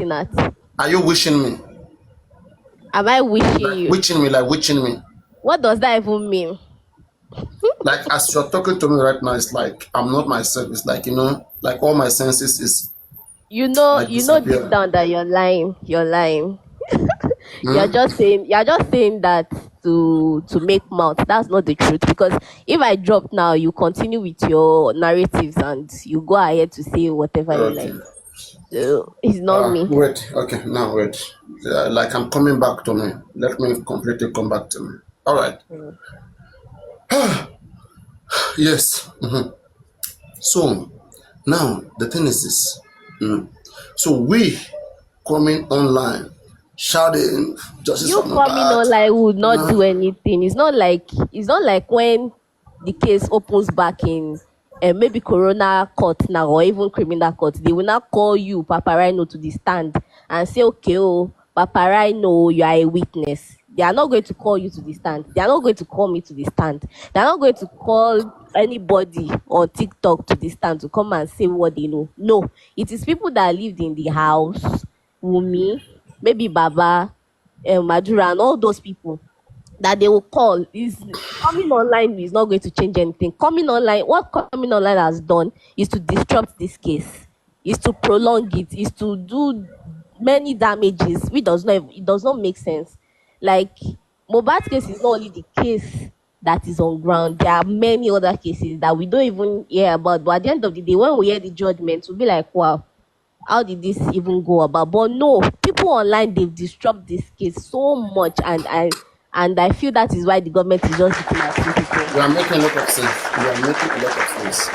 pointing at? Are you wishing me? Am I wishing Like you? witching me. What does that even mean? Like as you're talking to me right now, it's like I'm not myself. It's like like all my senses is like You know deep disappearing. down that you're lying. You're lying. Hmm? You're just saying that to make mouth. That's not the truth. Because if I drop now, you continue with your narratives and you go ahead to say whatever you Okay. like. So it's not me. Wait. Okay. Now wait. Like I'm coming back to me. Let me completely come back to me. All right. Mm. Yes. So now the thing is this. Mm. So we coming online, shouting justice You for coming Mohbad. online would not No. do anything. It's not like when the case opens back in maybe corona court now or even criminal court, they will not call you Papariano to the stand and say, okay, oh Papariano, you are a witness. They are not going to call you to the stand. They are not going to call me to the stand. They are not going to call anybody on TikTok to the stand to come and say what they know. No, it is people that lived in the house, Wumi, maybe Baba, Madura, and all those people that they will call. Is coming online is not going to change anything. What coming online has done is to disrupt this case, is to prolong it, is to do many damages, which it does not make sense. Like Mohbad's case is not only the case that is on ground. There are many other cases that we don't even hear about. But at the end of the day, when we hear the judgment, we'll be like, wow, how did this even go about? But no, people online, they've disrupted this case so much, and I feel that is why the government is just looking at people. You are making a lot of sense. You are making a lot of sense.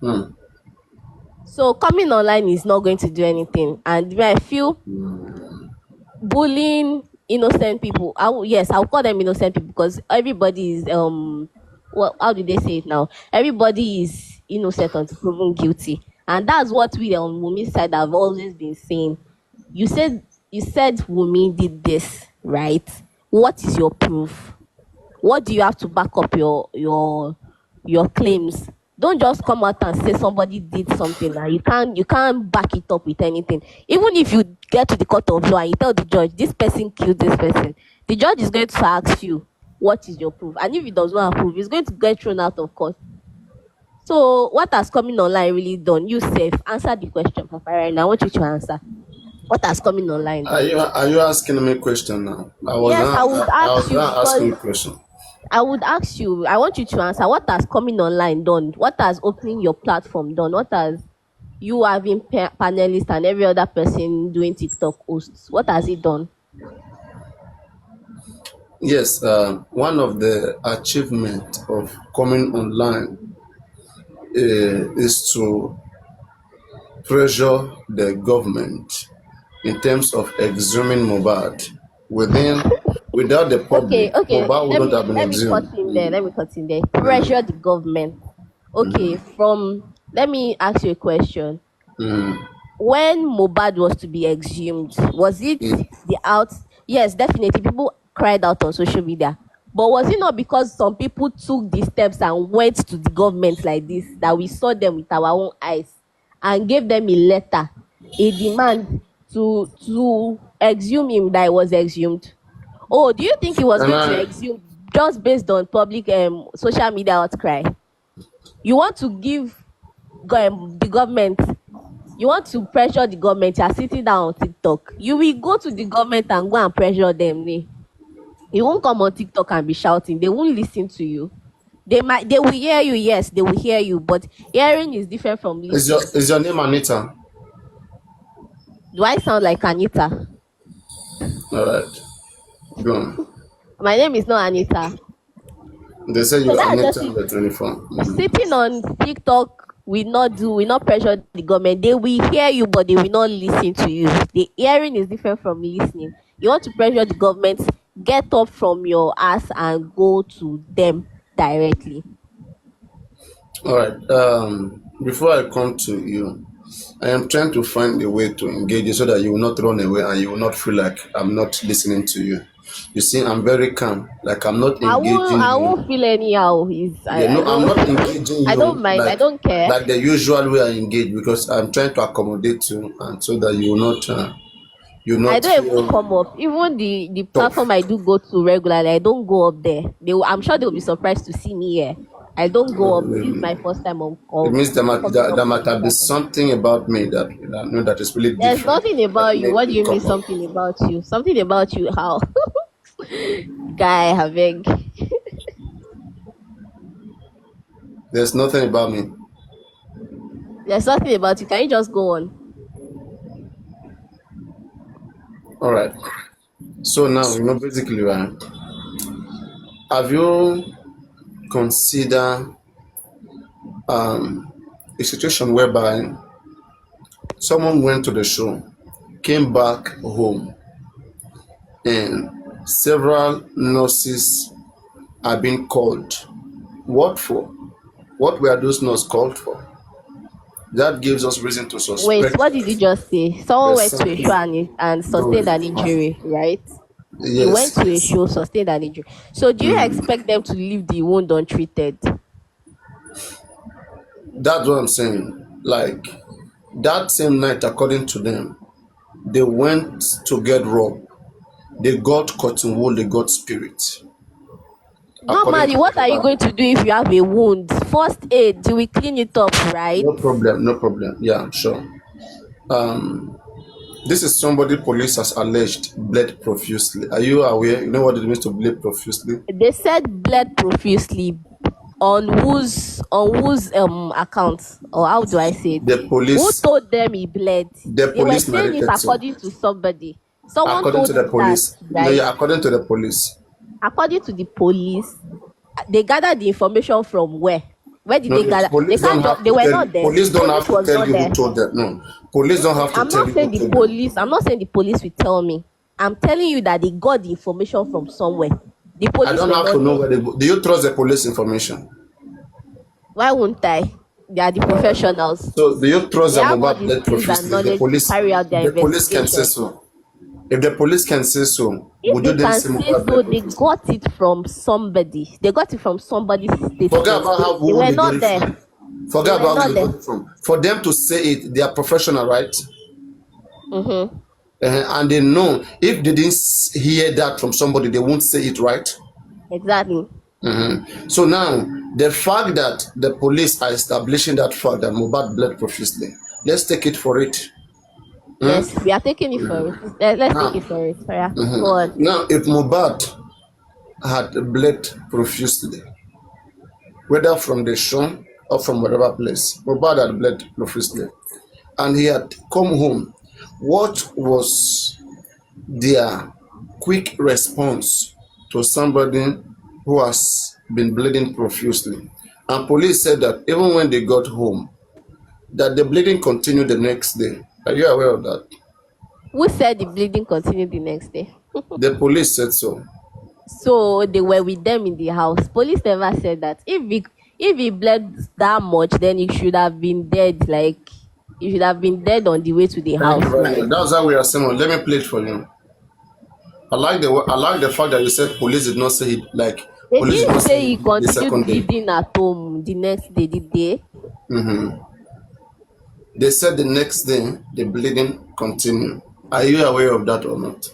Hmm. So coming online is not going to do anything, and I feel bullying innocent people. Yes, I'll call them innocent people because everybody is well, how do they say it now? Everybody is innocent until proven guilty, and that's what we on Wumi's side have always been saying. You said Wumi did this, right? What is your proof? What do you have to back up your claims? Don't just come out and say somebody did something and you can't back it up with anything. Even if you get to the court of law and you tell the judge this person killed this person, the judge is going to ask you what is your proof, and if he does not approve, he's going to get thrown out of court. So what has coming online really done? You safe answer the question, Papa. Right now, I want you to answer. What has coming online done? Are you asking me a question now? Yes, I would I ask was you not asking because a question. I would ask you, I want you to answer what has coming online done? What has opening your platform done? What has you having panelists and every other person doing TikTok hosts? What has it done? Yes, one of the achievements of coming online is to pressure the government in terms of exhuming Mohbad. Without the Okay, public, okay. Mohbad wouldn't have been Let me cut exhumed. in there. Let me cut in there. Pressure the government. Okay, let me ask you a question. Mm. When Mohbad was to be exhumed, was it Mm. the out? Yes, definitely. People cried out on social media. But was it not because some people took the steps and went to the government like this that we saw them with our own eyes and gave them a letter, a demand to exhume him that he was exhumed? Oh, do you think he was And going to I, exhume just based on public social media outcry? You want to give the government, you want to pressure the government, you are sitting down on TikTok. You will go to the government and go and pressure them. You won't come on TikTok and be shouting. They won't listen to you. They will hear you, yes, they will hear you, but hearing is different from listening. is your name Anita? Do I sound like Anita? All right, go on. My name is not Anita. They say So you're that's Anita just it. the 24. Sitting on TikTok will not pressure the government. They will hear you, but they will not listen to you. The hearing is different from listening. You want to pressure the government, get up from your ass and go to them directly. All right. Before I come to you, I am trying to find a way to engage you so that you will not run away and you will not feel like I'm not listening to you. You see, I'm very calm. Like I'm not engaging I you. won't feel anyhow. Yeah, I no, I'm don't not engaging I don't you mind. I don't care. like the usual way I engage because I'm trying to accommodate you and so that you I not don't even feel come up. Even the tough. platform I do go to regularly, I don't go up there. I'm sure they'll be surprised to see me here. I don't go up. This is my first time It means coming up there to might this have been platform. something about me that no, that is really There's different nothing that about you. made What do you you mean come up. something about you? Something about you? How? Guy, having. There's nothing about me. There's nothing about you. Can you just go on? All right. So now basically, right? Have you considered a situation whereby someone went to the show, came back home, and several nurses are being called? What for? What were those nurses called for? That gives us reason to Wait, suspect what did you that just say? Someone there's went to a show something and sustained going an on. injury, right? He went Yes, to a show, sustained an injury. So, do you expect them to leave the wound untreated? that's what I'm saying. Like that same night, according to them, they went to get robbed. They got cotton wool, they got spirit. According Normally, to what the are you lab. going to do if you have a wound? First aid, you will clean it up, right? No problem, no problem. Yeah, sure. Um, this is somebody police has alleged bled profusely. Are you aware? You know what it means to bleed profusely? They said bled profusely on whose account, or how do I say it? The Who police, told them he bled? the They were police saying it narrated so. according to somebody. Someone According to told the you that, police, no, right? yeah, according to the police. According to the police, they gathered the information from where? Where did No, they gather? They police don't can't just. have They to were tell not you. there. Police don't Police have to was tell not you who there. told them. No, police don't have to I'm tell not you saying who the told them. police. I'm not saying the police will tell me. I'm telling you that they got the information from somewhere. The I police don't were have to not know there. where they go. Do you trust the police information? Why won't I? They are the All right. professionals. So do you trust They that have all Mohbad the bled skills and profusely? knowledge to carry out If their the police can say investigation. so, if the police can say so, If would they you then can say say Mohbad so, bled they profusely? got it from somebody. They got it from somebody's Forget statement. about how They who were they got not it there. from. They Forget were about who not they there. got it from. For them to say it, they are professional, right? Mm-hmm. And they know if they didn't hear that from somebody, they won't say it, right? Exactly. So now, the fact that the police are establishing that fact that Mohbad bled profusely, let's take it for it. Yes, we are taking it for it. Let's take Now, it for it. Yeah. Go on. now, if Mohbad had bled profusely, whether from the show or from whatever place, Mohbad had bled profusely, and he had come home, what was their quick response to somebody who has been bleeding profusely? And police said that even when they got home, that the bleeding continued the next day. Are you aware of that? Who said the bleeding continued the next day? The police said so. So they were with them in the house. Police never said that. If he bled that much, then he should have been dead. Like he should have been dead on the way to the Thank house, you very right? much. That's how we are saying. Let me play it for you. I like the fact that you said police did not say it. Like They police did didn't not say say he it the continued second day. bleeding at home the next day, did they? They said the next day the bleeding continued. Are you aware of that or not?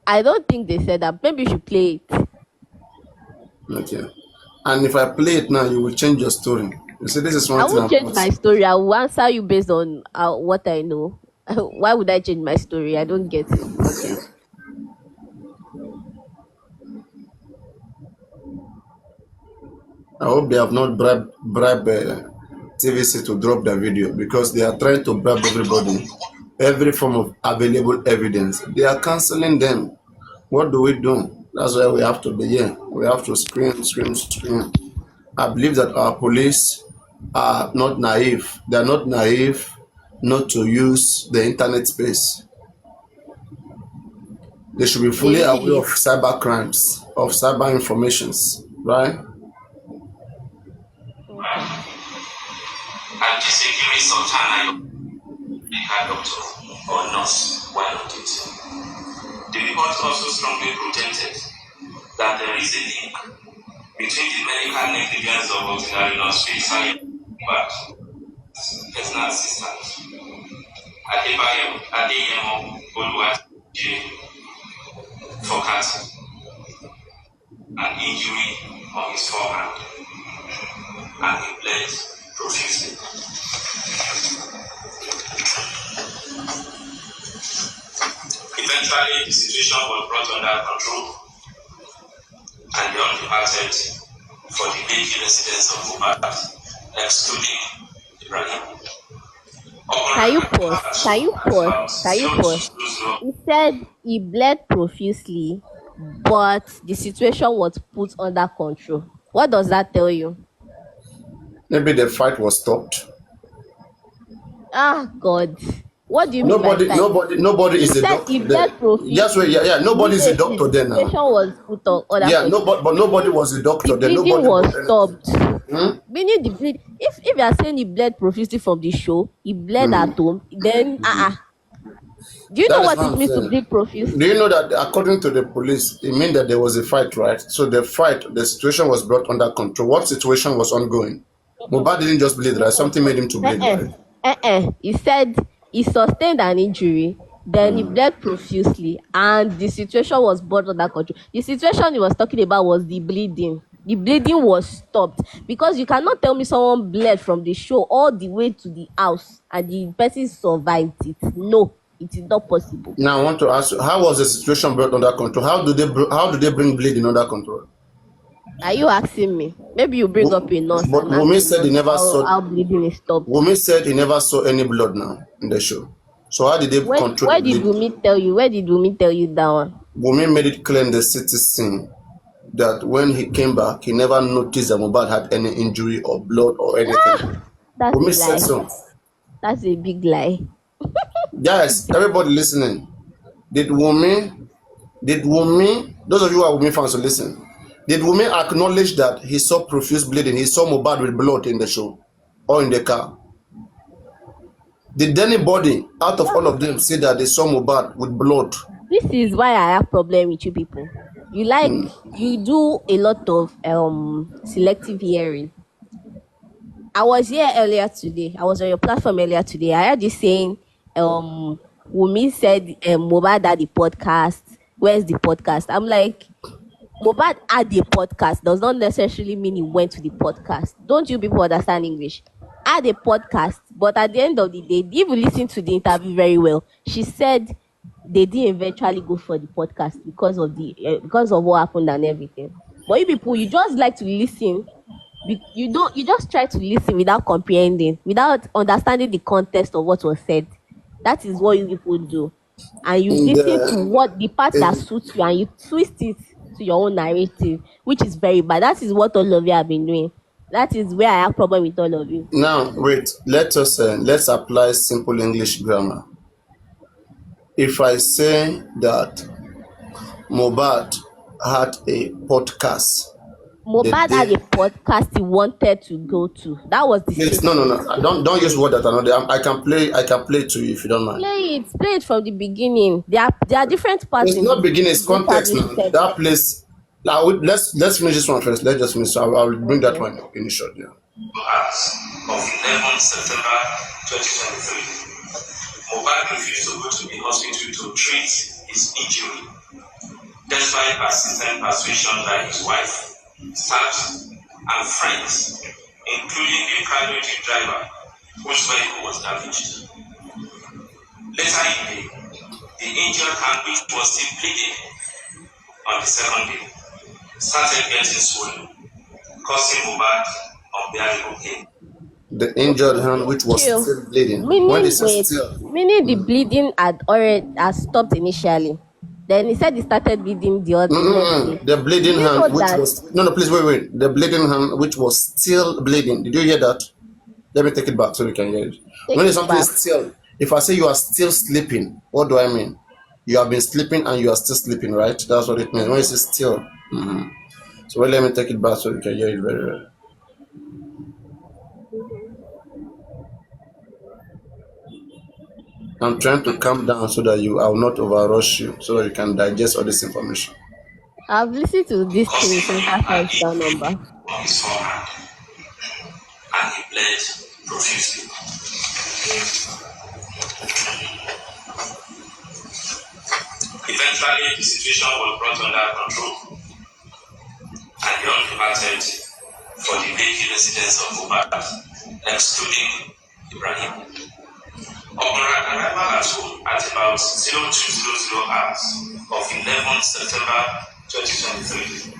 I don't think they said that. Maybe you should play it. Okay. And if I play it now, you will change your story. You see, this is I one thing won't change about. my story. I will answer you based on what I know. Why would I change my story? I don't get it. Okay. I hope they have not bribe TVC to drop the video because they are trying to bribe everybody, every form of available evidence. They are canceling them. What do we do? That's why we have to be here. We have to scream, scream, scream. I believe that our police are not naive. They are not naive not to use the internet space. They should be They fully aware really of cyber crimes, of cyber informations, right? okay. Antisecurity Sultana, medical doctor or nurse, one of it. The report also strongly protested that there is a link between the medical negligence of auxiliary nurse but personal assistant Adeyemo Oluwaseyi Fokati, an injury on his forehand, and he bled profusely. Eventually, the situation was brought under control, and the undeparted for the Lekki residents of Mohbad, excluding Ibrahim. Can you pause? Can you pause? Can you pause? He said he bled profusely, but the situation was put under control. What does that tell you? Maybe the fight was stopped. Ah, God. What do you mean by fight? Nobody He is a said doctor he there. bled profusely. Yes, yeah. Nobody is a doctor there The now. situation was put under control. But nobody was a doctor The there. bleeding Nobody was stopped. Hmm? Meaning the bleed. If you are saying he bled profusely from the show, he bled at home, then do you know That is what what it I'm means to saying. bleed Do profusely? you know that according to the police, it means that there was a fight, right? So the situation was brought under control. What situation was ongoing? Mohbad didn't just bleed, right? Something made him to bleed, right? He said he sustained an injury, then he bled profusely, and the situation was brought under control. The situation he was talking about was the bleeding. The bleeding was stopped because you cannot tell me someone bled from the show all the way to the house and the person survived it. No, it is not possible. Now I want to ask you, how was the situation brought under control? How do they bring bleeding under control? Are you asking me? Maybe you bring up a nurse But and ask Wumi the said he nurse never saw. how bleeding is stopped. Wumi said he never saw any blood now in the show. So how did they control Where the did bleeding? Wumi tell you? Where did Wumi tell you that one? Wumi made it clear in the city scene that when he came back, he never noticed that Mohbad had any injury or blood or anything. That's Wumi a said lie. so. That's a big lie. Guys, everybody listening, did Wumi, those of you who are Wumi fans, listen. Did Wumi acknowledge that he saw profuse bleeding? He saw Mohbad with blood in the show or in the car? Did anybody out of all of them say that they saw Mohbad with blood? This is why I have problem with you people. You do a lot of selective hearing. I was here earlier today. I was on your platform earlier today. I heard you saying Wumi said Mohbad had the podcast. Where's the podcast? I'm like, Mohbad had the podcast does not necessarily mean he went to the podcast. Don't you people understand English? Had a podcast, but at the end of the day, if you listen to the interview very well, she said they didn't eventually go for the podcast because of what happened and everything. But you people, you just like to listen. You just try to listen without comprehending, without understanding the context of what was said. That is what you people do, and you listen to what the part that suits you, and you twist it to your own narrative, which is very bad. That is what all of you have been doing. That is where I have problem with all of you. Now, wait. Let's apply simple English grammar. If I say that Mohbad had a podcast, Mohbad had a podcast he wanted to go to. That was the please, no. Don't use word that are not there. I can play it to you if you don't mind. Play it from the beginning. There are different parts. It's not beginning, it's context now. That place. Now let's finish this one first. Let's just finish. So I'll bring that one in short. Yeah. Of 11 September 2023, Mohbad refused to go to the hospital to treat his injury, despite persistent persuasion by his wife, staff, and friends, including the private jeep driver whose vehicle was damaged. Later in the day, the injured hand, which was still bleeding on the second day, started getting swollen, causing Mohbad unbearable pain. The injured hand, which was still bleeding. Meaning the bleeding had stopped initially. Then he said he started bleeding the other day. The bleeding hand, which was please wait. The bleeding hand, which was still bleeding. Did you hear that? Let me take it back so we can hear it. When something is still, if I say you are still sleeping, what do I mean? You have been sleeping and you are still sleeping, right? That's what it means. When it says still. So let me take it back so we can hear it very well. I'm trying to calm down so that I will not overrush you, so that you can digest all this information. I've listened to this thing causing since him I saw an his cell injury number. on his forehead, and he bled profusely. Eventually, the situation was brought under control, and the unconverted for the Lekki residents of Mohbad, excluding Ibrahim. Upon arrival at home at about 0200 hours of 11 September 2023,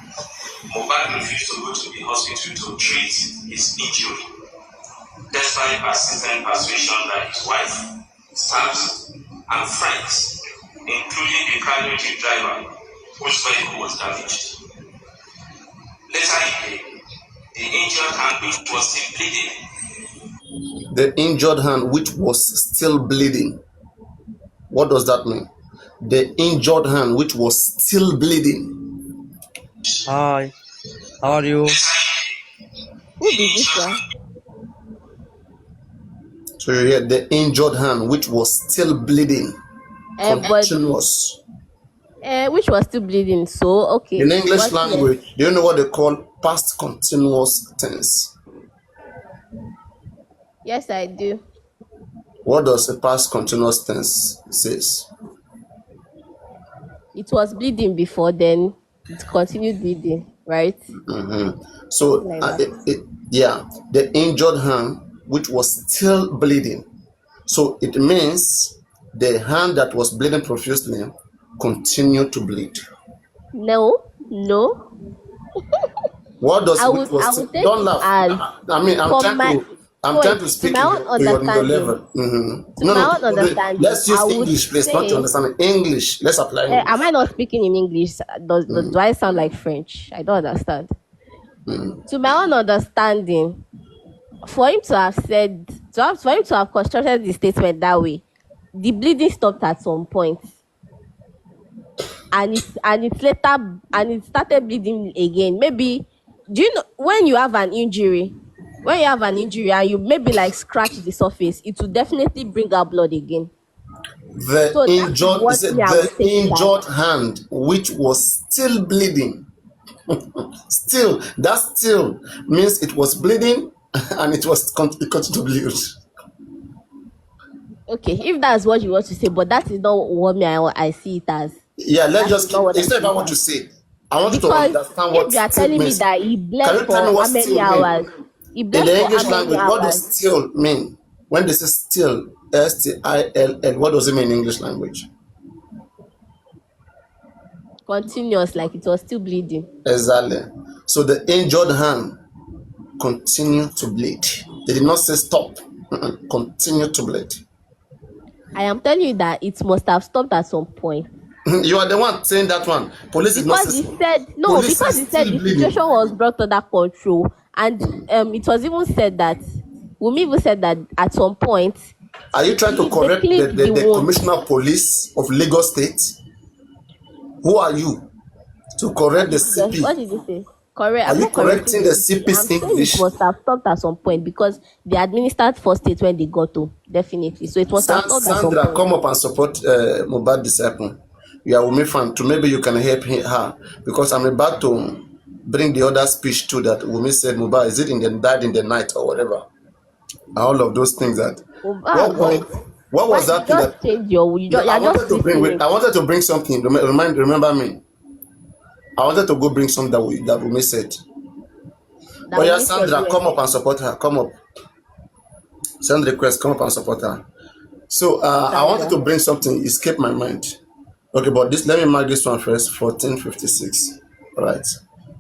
Mohbad refused to go to the hospital to treat his injury, despite persistent persuasion by his wife, staff, and friends, including the cargo jeep driver whose vehicle was damaged. Later in the day, the injured hand which was still bleeding. The injured hand which was still bleeding. What does that mean? The injured hand which was still bleeding. Hi, how are you? Who be this one? So you hear the injured hand which was still bleeding. But Continuous. which was still bleeding. So okay. In English What's language, do you know what they call past continuous tense? Yes, I do. What does a past continuous tense says? It was bleeding before, then it continued bleeding, right? So Like that. the injured hand which was still bleeding. So it means the hand that was bleeding profusely continued to bleed. No. What does I which would was take don't it laugh. as I mean, I'm from my trying to to speak my own to your understanding. level. To No, my no, own understanding, let's use I would English, please, not to say, understand English. Let's apply am English. I not speaking in English? Do I sound like French? I don't understand. To my own understanding, for him to have constructed the statement that way, the bleeding stopped at some point, and it started bleeding again. Maybe, do you know when you have an injury? When you have an injury and you maybe like scratch the surface, it will definitely bring out blood again. The So that is injured, what me I would the take it as. injured hand which was still bleeding. Still, that still means it was bleeding and it continued to bleed. Okay, if that's what you want to say, but that is not what I see it as. Yeah, let's That is just keep. not what I It's not see about it what you as. say. I want you to Because understand what if you are still telling me means. that he Can bled you tell me for what how many still hours? mean? He In bled the for how English many language, what hours? does still mean? When they say still, still, what does it mean in English language? Continuous, like it was still bleeding. Exactly. So the injured hand continued to bleed. They did not say stop. Continue to bleed. I am telling you that it must have stopped at some point. You are the one saying that one. Police did not Because he say. said no, Police because he said said still the bleeding. situation was brought under control, and it was even said that Wumi even said that at some point Are you trying to they correct cleaned the the wound. Commissioner of Police of Lagos State? Who are you to correct the CP? What did you say? Correct. Are I'm you not correcting correcting the the CP. CP's I'm saying it English? must have stopped at some point because they administered first aid when they got to, definitely. So it must have stopped at some Sandra, point. come up and support Mohbad disciple. You are Wumi fan too. Maybe you can help her because I'm about to bring the other speech too that Wumi said Mohbad is it died in the night or whatever. All of those things that. Oh, What, God. what Why was you that thing just that? change your No, you're just listening. I wanted to bring something. Remember me. I wanted to go bring something that Wumi said. That Oh yeah, Wumi said Sandra, where? come up and support her. Come up. Send request. Come up and support her. So I wanted Sandra. to bring something. It escaped my mind. Okay, but let me mark this one first. 1456. All right.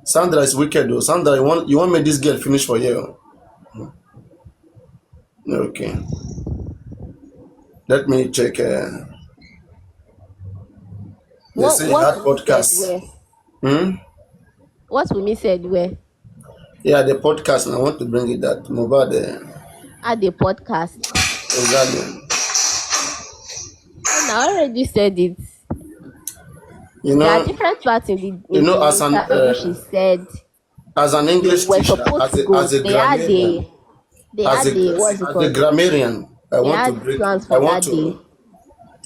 Sandra is wicked though. Sandra, you want me this girl finish for you? Okay. Let me check. They say What hard Wumi said podcast. where? What Wumi said where? Yeah, the podcast. And I want to bring it that Mohbad. At the podcast. Exactly. And I already said it. You There are know, different parts in the as an interview she said English they were teacher, supposed to go. as a grammarian, They had the what's it as a called? grammarian, They had plans I for want that to day.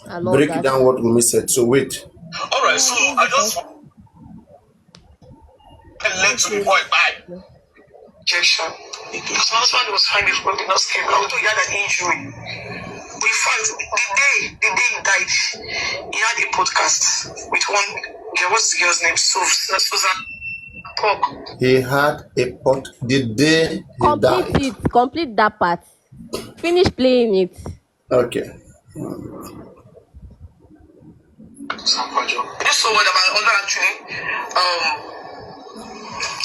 and all break that. down what Wumi said. So wait. All right, so I just led to the point by injection. His husband was fine before the nurse came. Although he had an injury. We found the day he died, he had a podcast with one girl. What's the girl's name? Susan Pork. He had a pot the day he died. Complete that part. Finish playing it. Okay. Just so what about other actually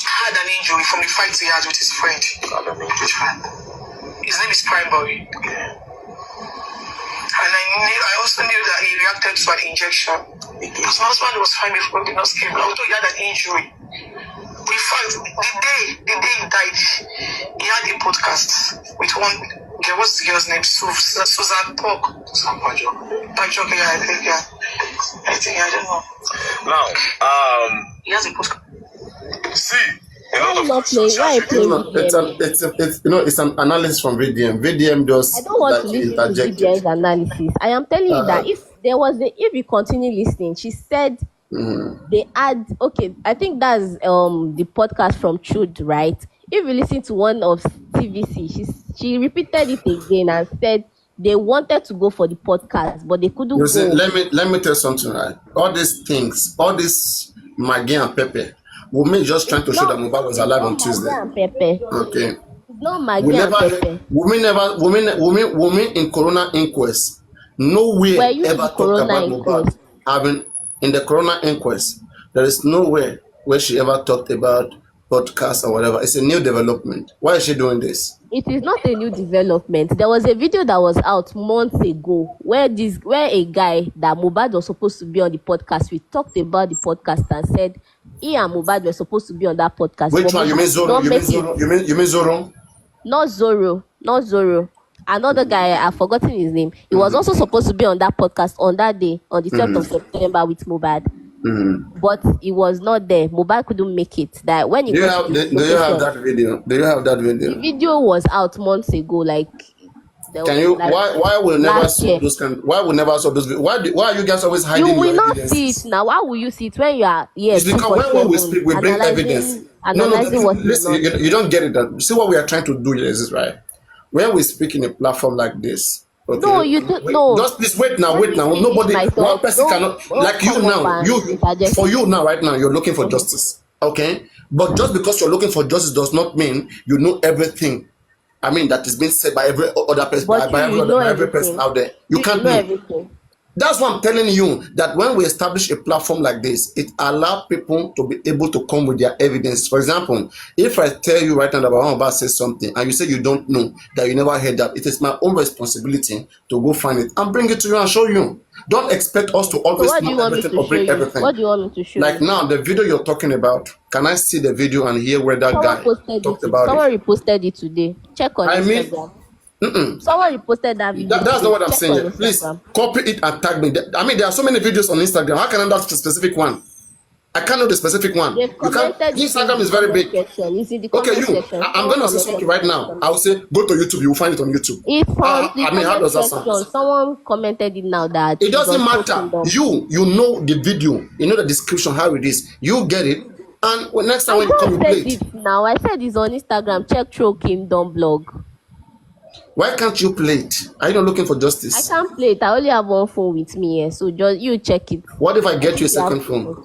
had an injury from the fight he had with his friend. His name is Prime Boy. And I also knew that he reacted to an injection. His husband was fine before the nurse came. Although he had an injury. We found the day he died, he had a podcast with one girl. What's the girl's name? Susan Pork. Pajo, yeah, I think, yeah. I don't know. Now, He has a podcast. see, a Why lot of not play? Why play It's an analysis from VDM. VDM I just don't want to like listen to interjected. VBN's analysis. I am telling you that if you continue listening, she said they add. Okay, I think that's the podcast from Chud, right? If you listen to one of TVC, she repeated it again and said they wanted to go for the podcast, but they couldn't You see, go. let me tell you something, right? All these things, all this Maggie and Pepe, Wumi just trying to show that Mohbad was alive on Tuesday. Maggi and Pepe. Okay. It's not Maggi and Pepe. Wumi in Corona inquest, nowhere Were you in ever the talked Corona about Mohbad inquest? having in the Corona inquest. There is nowhere where she ever talked about podcast or whatever. It's a new development. Why is she doing this? It is not a new development. There was a video that was out months ago where a guy that Mohbad was supposed to be on the podcast, we talked about the podcast and said he and Mohbad were supposed to be on that podcast. Which but one? You Mohbad mean did Zoro? not You mean make it. Zoro? You mean Zoro? Not Zoro. Another guy, I've forgotten his name. He was also supposed to be on that podcast on that day, on the 12th of September with Mohbad. But he was not there. Mohbad couldn't make it. That when he Do you got have to the do you have location, that video? Do you have that the video? video was out months ago. Like, Can you why we never last saw year. those why we never saw those videos? Why are you guys always hiding You your will not evidences? see it now. Why will you see it when you are here? It's because when we speak, we bring evidence. Analyzing what listen, you don't get it. See what we are trying to do here is this, right? When we speak in a platform like this, okay? No, you don't know. Just please wait now. Let me Nobody, finish one myself. person Don't- cannot don't like you come now. up and interject. For you now, right now, you're looking for justice, okay? But just because you're looking for justice does not mean you know everything. I mean that is being said by every other person, But by you know every person everything. out there. You can't know know. everything. That's why I'm telling you that when we establish a platform like this, it allows people to be able to come with their evidence. For example, if I tell you right now that Baba says something and you say you don't know, that you never heard that, it is my own responsibility to go find it and bring it to you and show you. Don't expect us to So always what do you know want me everything to or show bring you? everything. What do you want me to show Like you? now, the video you're talking about, can I see the video and hear where that Someone guy posted talked it. about Someone it? reposted it today. Check on I mean, Instagram. Someone reposted that video. that's not what I'm Check saying. on Please Instagram. copy it and tag me. I mean, there are so many videos on Instagram. How can I know the specific one? I can't know the specific one. They've You can't. commented it in Instagram the is very comment big. section. It's in the Okay, comment you. section. I'm Someone gonna say commented something right in the now. comment. I'll say go to YouTube. You will find it on YouTube. It's on the I mean, how comment does that section. sound? Someone commented it now that It it's doesn't on matter. Kingdom. You know the video. You know the description how it is. You get it. And next time I when you come, just you play said it. it now. I said it's on Instagram. Check Throw Kingdom blog. Why can't you play it? Are you not looking for I justice? can't play it. I only have one phone with me here, so just you check it. What if I get you a You have second to phone? know.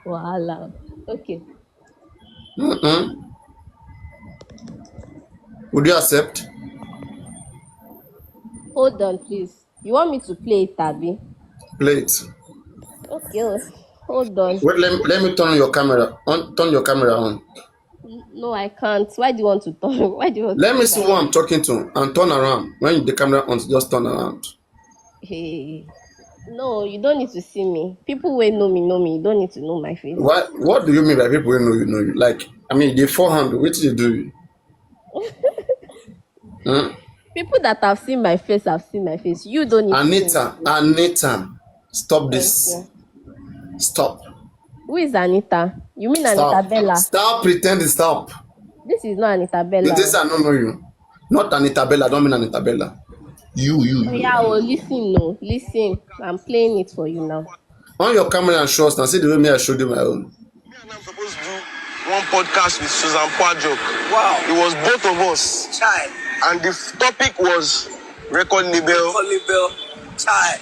Wahala. Okay. Would you accept? Hold on, please. You want me to play it, Tabi? Play it. Okay. Hold on. Wait, let me turn your camera on. Turn your camera on. No, I can't. Why do you want to turn? Why do you want Let to me do see that? who I'm talking to and turn around. When the camera on, just turn around. Hey. No, you don't need to see me. People will know me. You don't need to know my face. What do you mean by people who know you? Like, I mean, the 400, what did you do? People that have seen my face have seen my face. You don't need to see me. Anita, stop Thank this. you. Stop. Who is Anita? You mean Anita Bella? Stop pretending, stop. This is not Anita Bella. This I don't know you. Not Anita Bella, I don't mean Anita Bella. Yeah, well, listen, no, listen. I'm playing it for you now. On your camera and show us now. See the way me I showed you my own. Me and I'm supposed to do one podcast with Susan Poajo. Wow. It was both of us. Chai. And the topic was record label. Record label. Chai.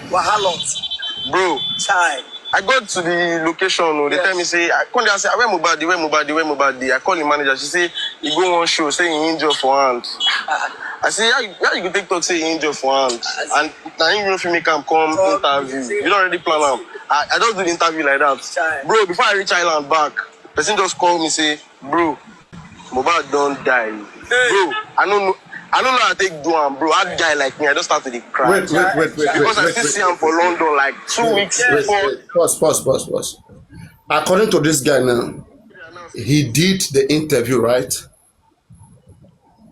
Wahalot. Bro. Chai. I got to the location. They tell me, say, I come there and say, where Mubadi? I call the manager. She say, he go on show, say he injured for hand. I say, how you go take talk, say he injured for hand? And now you know if you make him come interview. You don't already plan am. I just do the interview like that. Bro, before I reach Island back, person just call me, say, bro, Mubad don't die. Bro, I don't know how to take do am, bro. That guy like me, I just started to cry. Wait. Because I still see him for London like 2 weeks before. Pause. According to this guy now, he did the interview, right?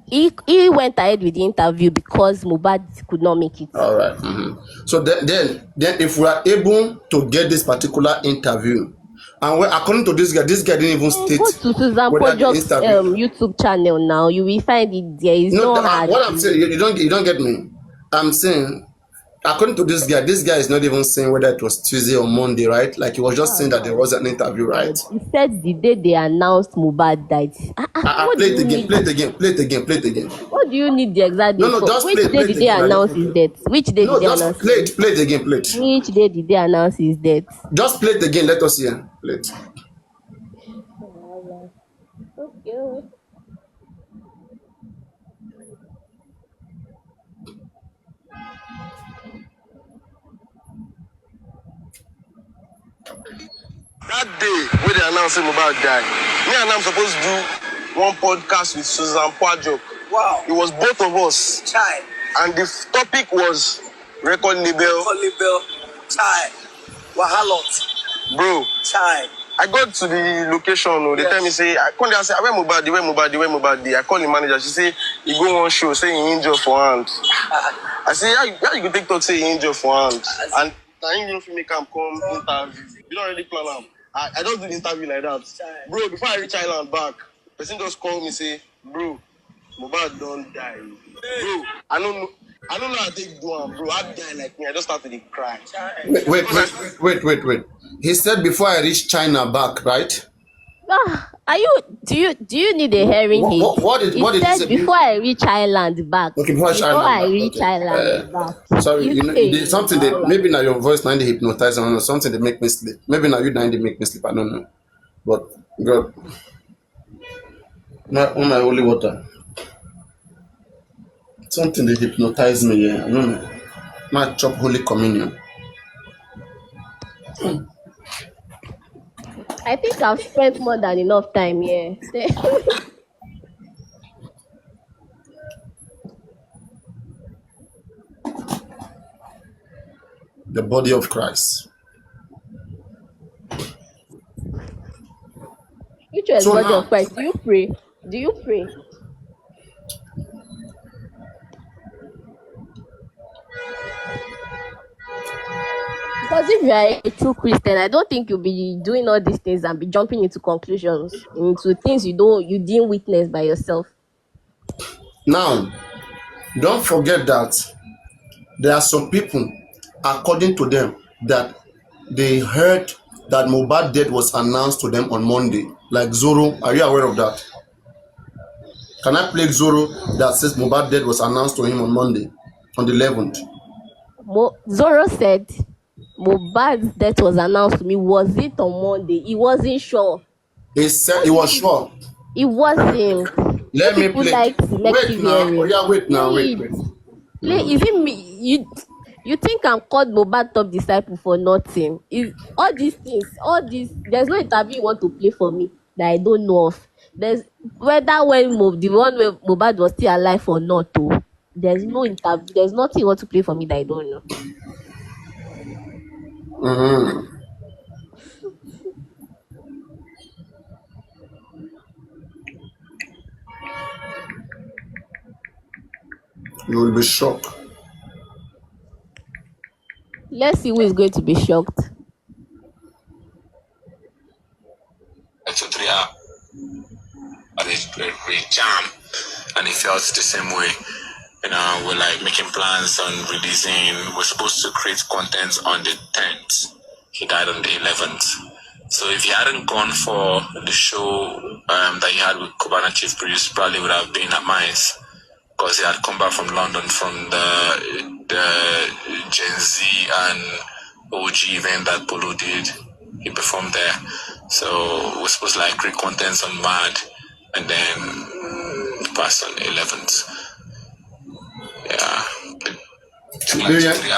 He went ahead with the interview because Mohbad could not make it. All right. Mm-hmm. So then, if we are able to get this particular interview, and according to this guy didn't even state. Go to Susan Poajo's YouTube channel now. You will find it there. Is no hard. What I'm saying, you don't get me. I'm saying, according to this guy is not even saying whether it was Tuesday or Monday, right? Like he was just saying that there was an interview, right? He said the day they announced Mohbad died. Play it again. What do you need the exact date? No, just which day did they announce his death? Which day did they announce? Play it again. Which day did they announce his death? Just play it again. Let us hear. Play it. Okay. That day when they announced him about die, me and I'm supposed to do one podcast with Susan Poajo. Wow. It was both of us. Chai. And the topic was record label. Record label. Chai. Wahalot. Bro. Chai. I got to the location. They tell me, say, I come there and say, where Mubadi? I call the manager. She say, he go on show, say he injured for hand. I say, how you go take talk, say he injured for hand? And now you know if you make him come interview. You don't already plan him. I just do the interview like that. Bro, before I reach Island back, person just call me, say, bro, Mohbad don't die. Bro, I don't know how to take do am, bro. That guy like me, I just started to cry. Wait. He said before I reach China back, right? Do you need a hearing aid? What did he say? Before I reach Island back. Okay, before I reach Island back. Sorry, there's something that maybe now your voice now they hypnotize or something that make me sleep. Maybe now you now they make me sleep. I don't know. But God, my holy water. Something that hypnotize me. Yeah, I don't know. My chop holy communion. I think I've spent more than enough time here. The body of Christ. Which was body of Christ? Do you pray? Because if you are a true Christian, I don't think you'll be doing all these things and be jumping into conclusions, into things you didn't witness by yourself. Now, don't forget that there are some people, according to them, that they heard that Mohbad death was announced to them on Monday. Like Zoro, are you aware of that? Can I play Zoro that says Mohbad death was announced to him on Monday, on the 11th? Zoro said Mohbad's death was announced to me. Was it on Monday? He wasn't sure. He said he was sure. It wasn't. Let me play. Like wait now. Wait. Is it me? You think I'm called Mohbad top disciple for nothing? All these things, there's no interview you want to play for me that I don't know of. There's whether when the one where Mohbad was still alive or not. There's no interview. There's nothing you want to play for me that I don't know. Mm-hmm. You will be shocked. Let's see who is going to be shocked. 2 3 hours. But it jam, and it felt the same way. we're like making plans on releasing. We're supposed to create content on the 10th. He died on the 11th. So if he hadn't gone for the show that he had with Cubana Chief Priest, probably would have been at Mines, because he had come back from London from the Gen Z and OG event that Polo did. He performed there. So we're supposed to like create contents on Mad and then pass on 11th. Yeah.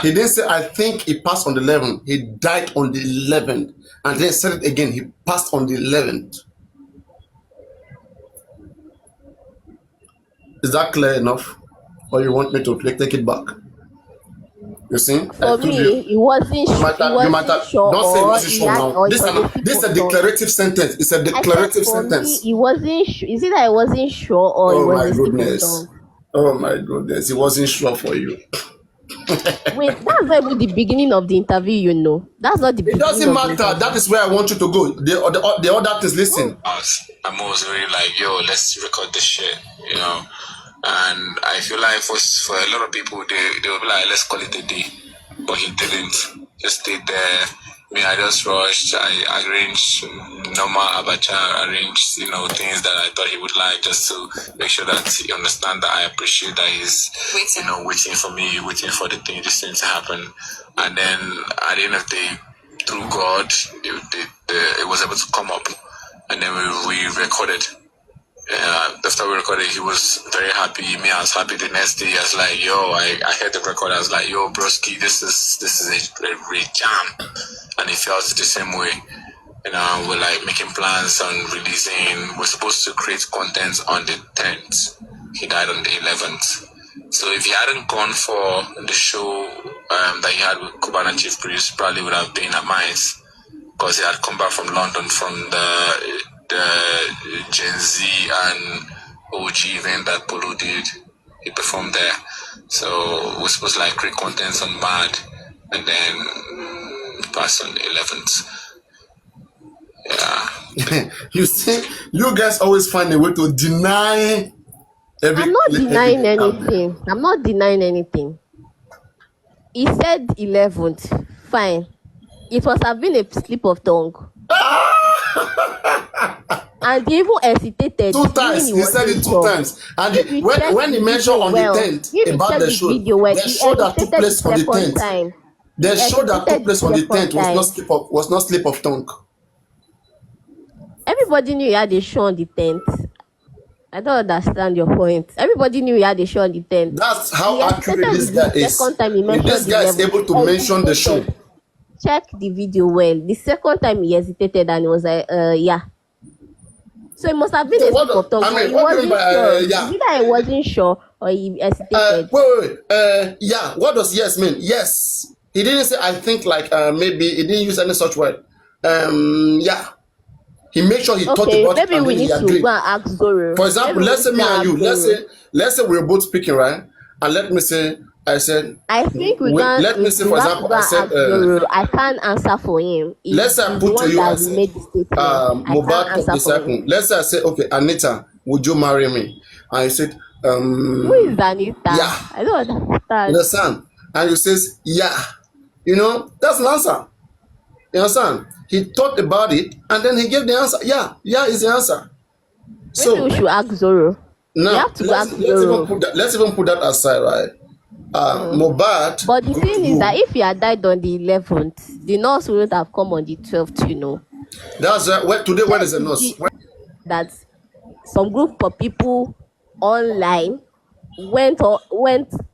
He didn't say, I think he passed on the 11th. He died on the 11th. And then said it again, he passed on the 11th. Is that clear enough? Or you want me to take it back? You see? For me, it wasn't sure, don't say it or wasn't he sure had, now. or This is a declarative sentence. It's a I said declarative for me, sentence. it wasn't sure. Is it that I wasn't sure, or it Oh was my a stupid goodness. song? Oh my goodness. It wasn't sure for you. Wait, that's not even the beginning of the interview, you know. That's not the It beginning doesn't of the matter. interview. That is where I want you to go. The other things, listen. I'm always really like, yo, let's record this shit, And I feel like for a lot of people, they will be like, let's call it a day. But he didn't. Just stayed there. Me, I just rushed. I arranged normal abacha, arranged, things that I thought he would like, just to make sure that he understand that I appreciate that he's, waiting for me, waiting for this thing to happen. And then at the end of the day, through God, it was able to come up. And then we recorded. After we recorded, he was very happy. Me, I was happy. The next day, I was like, "Yo, I heard the record. I was like, yo, broski, this is a great jam," and he felt the same way. We're like making plans on releasing. We're supposed to create content on the 10th. He died on the 11th. So if he hadn't gone for the show that he had with Cubana Chief Priest, probably would have been at Mines, because he had come back from London from the Gen Z and OG event that Polo did. He performed there. So we're supposed to like create contents on Mad and then pass on the 11th. Yeah. You see, you guys always find a way to deny I'm not denying anything. I'm not denying anything. He said 11th. Fine. It was having a slip of tongue. And he even hesitated. Two times. He said it two times. And when he mentioned on the 10th about the show, the show that took place on the 10th, the show that took place on the 10th was not slip of tongue. Everybody knew he had a show on the 10th. I don't understand your point. Everybody knew he had a show on the 10th. That's how accurate this guy is. This guy is able to mention the show. Check the video well. The second time he hesitated and he was like, yeah. So it must have been a slip of tongue. He wasn't sure. Yeah. Either I wasn't sure or he hesitated. Wait. Yeah. What does yes mean? Yes. He didn't say, I think, like, maybe he didn't use any such word. Yeah. He made sure he thought about it and then he agreed. Maybe we need to go and ask Zoro. For example, let's say me and you, let's say we're both speaking, right? And let me say, I think we can. Let me say, for example, I said, I can't answer for him. Let's say I put to you, I said, Mobad disciple. Let's say I say, okay, Anita, would you marry me? And you said, who is Anita? Yeah. I don't understand. Understand? And you says, yeah. That's an answer. You understand? He thought about it and then he gave the answer. Yeah is the answer. So maybe we should ask Zoro. Now, let's even put that aside, right? Mobad. But the thing is that if he had died on the 11th, the nurse wouldn't have come on the 12th, That's right. Today, when is the nurse? That some group of people online went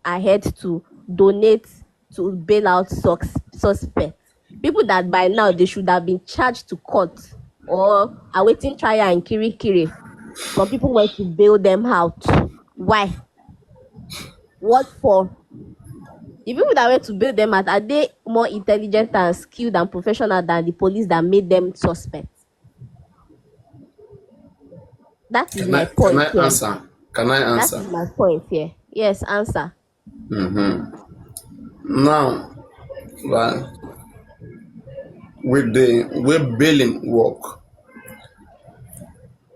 ahead to donate to bail out suspects. People that by now they should have been charged to court or awaiting trial in Kirikiri. Some people went to bail them out. Why? What for? The people that went to bail them out, are they more intelligent and skilled and professional than the police that made them suspects? That is my point. Can I answer? That is my point here. Yes, answer. Now, right, with bailing work,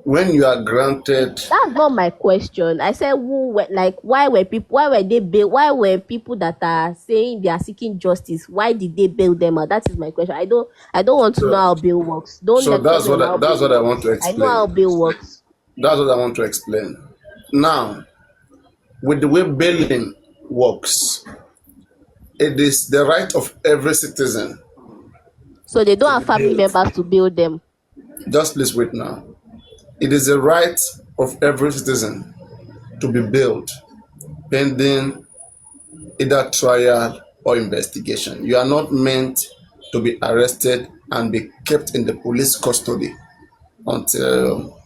when you are granted, That's not my question. I said why were people that are saying they are seeking justice, why did they bail them out? That is my question. I don't want to know so, how bail works. Don't so lecture me on how that's bail what I want works. to I know how explain. bail works. That's what I want to explain. Now, with the way bailing works, it is the right of every citizen So they don't to have be family bailed. members to bail them. Just please wait now. It is the right of every citizen to be bailed pending either trial or investigation. You are not meant to be arrested and be kept in the police custody until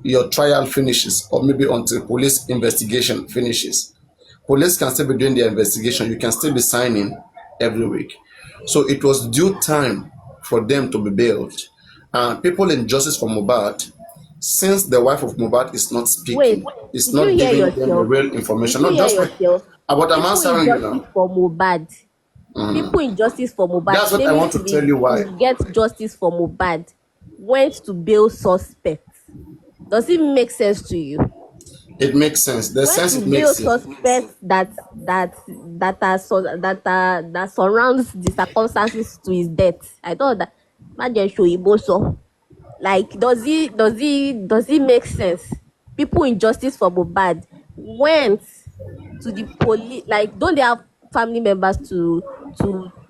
your trial finishes, or maybe until police investigation finishes. Police can still be doing their investigation. You can still be signing every week. So it was due time for them to be bailed. And people in justice for Mohbad, since the wife of Mohbad is not Wait, speaking, is did you not hear giving them the yourself? real Did information. you Not hear just wait. yourself? But I'm People in answering you justice now. for Mohbad. People in justice for Mohbad That's what I claiming want to to be tell you why. to get justice for Mohbad went to bail suspects. Does it make sense to you? It makes sense. The Went sense to it bail makes it. suspects that surrounds the circumstances to his death. I don't that. Imagine Shoyibo so. Like, does it make sense? People in justice for Mohbad went to the police. Like, don't they have family members to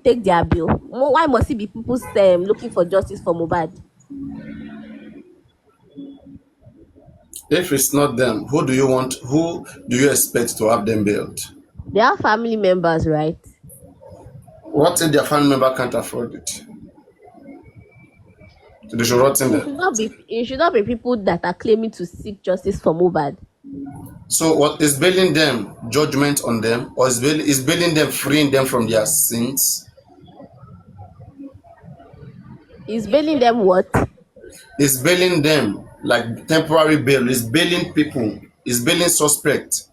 take their bill? Why must it be people looking for justice for Mohbad? If it's not them, who do you expect to have them bailed? They have family members, right? What if their family member can't afford it? So they should rot in It there. should not be. It should not be people that are claiming to seek justice for Mohbad. So what is bailing them? Judgment on them, or is bailing them, freeing them from their sins? Is bailing them what? Is bailing them like temporary bail? Is bailing people? Is bailing suspect?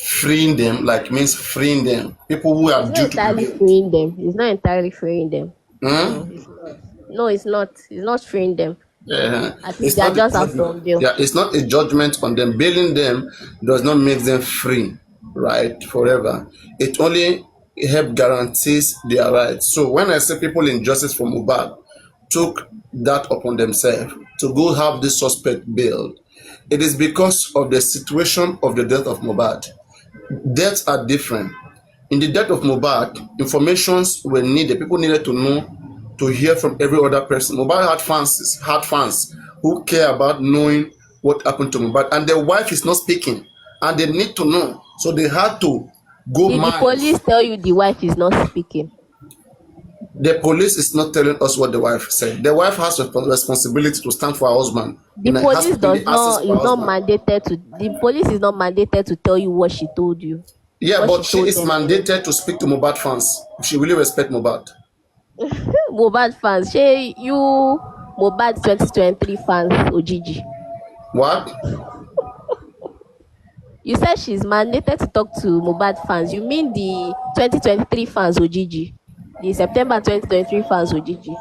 Freeing them like means freeing them. People who It's are not due to be entirely bailed. freeing them. It's not entirely freeing them. No, Hmm? it's not. No, it's not. It's not freeing them. At least It's they are not a just out judgment. on bail. Yeah, it's not a judgment on them. Bailing them does not make them free, right, forever. It only help guarantees their rights. So when I say people in justice for Mohbad took that upon themselves to go have this suspect bailed, it is because of the situation of the death of Mohbad. Deaths are different. In the death of Mohbad, informations were needed. People needed to know, to hear from every other person. Mohbad had fans who care about knowing what happened to Mohbad, and the wife is not speaking, and they need to know. So they had to go Did the police miles. tell you the wife is not speaking? The police is not telling us what the wife said. The wife has a responsibility to stand for her husband. The And it has police to be does the access not for her is not husband. mandated to. The police is not mandated to tell you what she told you. Yeah, What she but she told is them. mandated to speak to Mohbad fans. She really respect Mohbad. Mohbad fans, shey you Mohbad 2023 fans Ojiji. What? You said she's mandated to talk to Mohbad fans. You mean the 2023 fans Ojiji? The September 2023 fans Ojiji?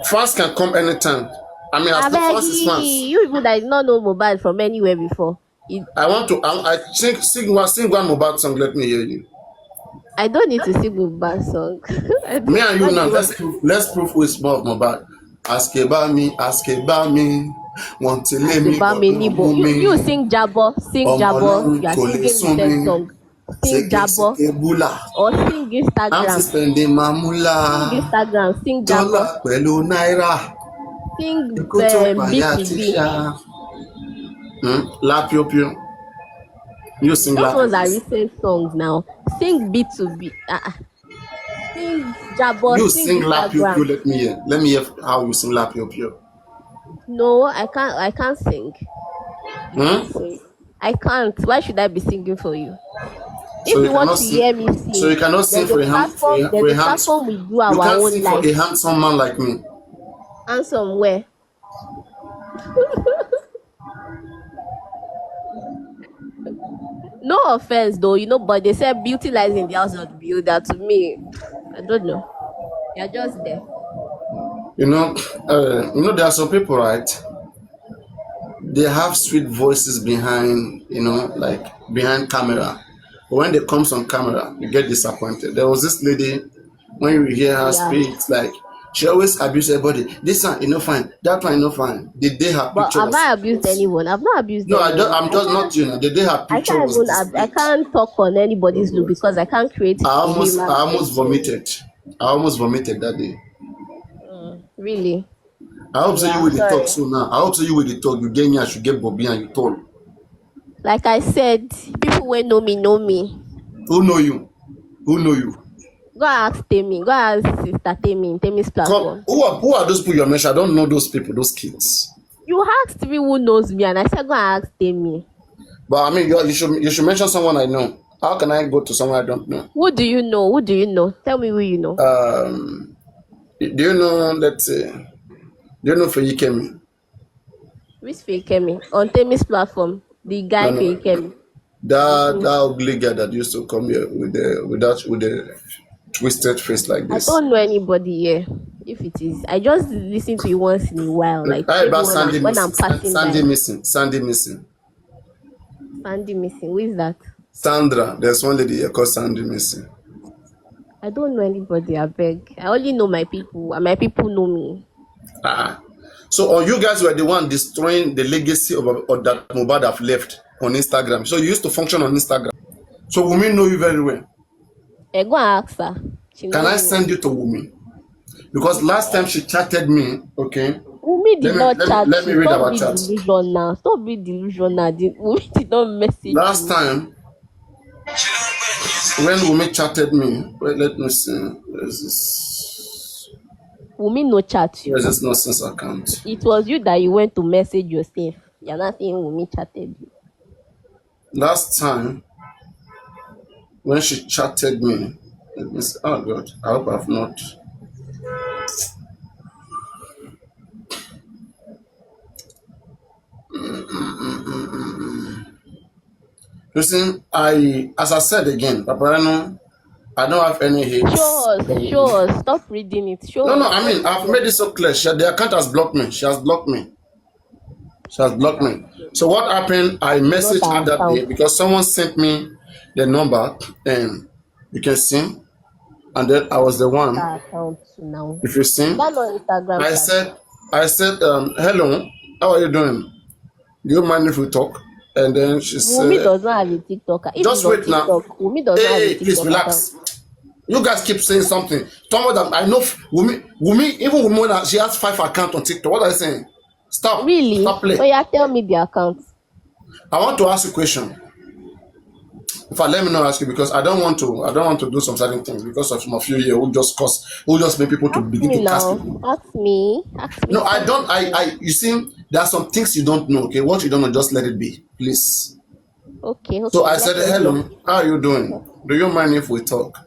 Fans can come anytime. I mean, as long Abeg, fans is fans. you people that did not know Mohbad from anywhere before. I want to. I sing one Mohbad song. Let me hear you. I don't need to sing Mohbad song. Me and you What do now. you Let's want? prove. Let's prove who is more of Mohbad. Ask about me. Ask about me. Want to let me Àṣìbá go mi do níbo. You me. sing Jabo, sing Ọmọ Jabo. Ọlọ́run You are kò lè singing sún recent mi. song. Sing Jabo Ségesège búlà. or sing I'm Instagram. still spending my Sing moolah. Instagram, sing Dọ́là Jabo, pẹ̀lú náírà. sing Ikú tó pàyà B2B. tíṣà. Lápíopío. You sing Those ones are lápíopío. recent songs now. Sing B2B. Sing Jabo, You sing sing La Pio Instagram. Pio, let me hear. Let me hear how you sing La Pio Pio. No, I can't sing. I can't Hmm? sing. I can't. Why should I be singing for you? So If you you want cannot to sing. hear me So sing, you cannot sing there's a for a hand platform. There's a platform we do you our can't own sing for a life. handsome man like me. And somewhere. No offense though, but they say beauty lies in the house of the builder. To me, I don't know. You're just there. You know, there are some people, right? they have sweet voices behind, like behind camera. But when they comes on camera, you get disappointed. There was this lady, when you hear her Yeah. speak, it's like she always abuse everybody. This one, fine. That one, fine. The day her But picture have was I abused anyone? I've not abused no, I don't. anyone. I'm just not The day her I picture can't was even I displayed, can't talk on oh anybody's look God, because I can't create I a almost, human I almost being. vomited. I almost vomited that day. Really. I hope so you Yeah, will the talk sorry. soon now. I hope so you will the talk. You get me, I should get Bobby and you told. Like I said, people who know me know me. Who know you? Who know you? Go ask Temi. Go ask Sister Temi in Temi's Come, platform. who are those people you mentioned? I don't know those people, those kids. You asked me who knows me, and I said go ask Temi. But I mean, you should mention someone I know. How can I go to someone I don't know? Who do you know? Who do you know? Tell me who you know. Do you know, let's say, do you know Feyikemi? Which Feyikemi? On Temi's platform. The guy No, no. Feyikemi. That ugly guy that used to come here with the twisted face like I this. don't know anybody here. If it is, I just listen to it once in a while, like How maybe about when I'm passing Sandy by. missing? Sandy missing. Sandy missing. Who is that? Sandra. There's one lady here called Sandy missing. I don't know anybody. I beg. I only know my people, and my people know me. So you guys were the one destroying the legacy of that Mohbad have left on Instagram. So you used to function on Instagram. So Wumi know you very well. Go and ask her. She Can knows I me. send you to Wumi? Because last time she chatted me, okay. Wumi did not chat. Let me read Stop our being chat. delusional. Stop being delusional. Wumi did not message Last you. time when Wumi chatted me, wait, let me see. Where's this? Wumi no chat you. Where's this nonsense account? It was you that you went to message yourself. You're not saying Wumi chatted you. Last time when she chatted me, let me see. Oh God, I hope I've not. Listen, as I said again, Papariano, I don't have any hate. Show us. Stop reading it. Show No, us. I mean, I've made it so clear. The account has blocked me. She has blocked me. So what happened? I messaged her that day because someone sent me the number, and you can see, and then I was the one. Account now. If you see, That's on Instagram. I said, hello, how are you doing? Do you mind if we talk? And then she Wumi said, does not have a TikTok. If just it's on wait now. TikTok, Wumi does not have a Hey, please TikTok relax. account. You guys keep saying something. Someone that I know, Wumi, even Wumi, she has 5 accounts on TikTok. What are you saying? Stop. Really? Stop playing. Oh yeah, tell me the account. I want to ask you a question. In fact, let me not ask you because I don't want to do some certain things because of some of you here who just make people to begin to cast people. Ask me. No, I don't. You see, there are some things you don't know. Okay, what you don't know, just let it be, please. Okay. So I said, hello, how are you doing? Do you mind if we talk?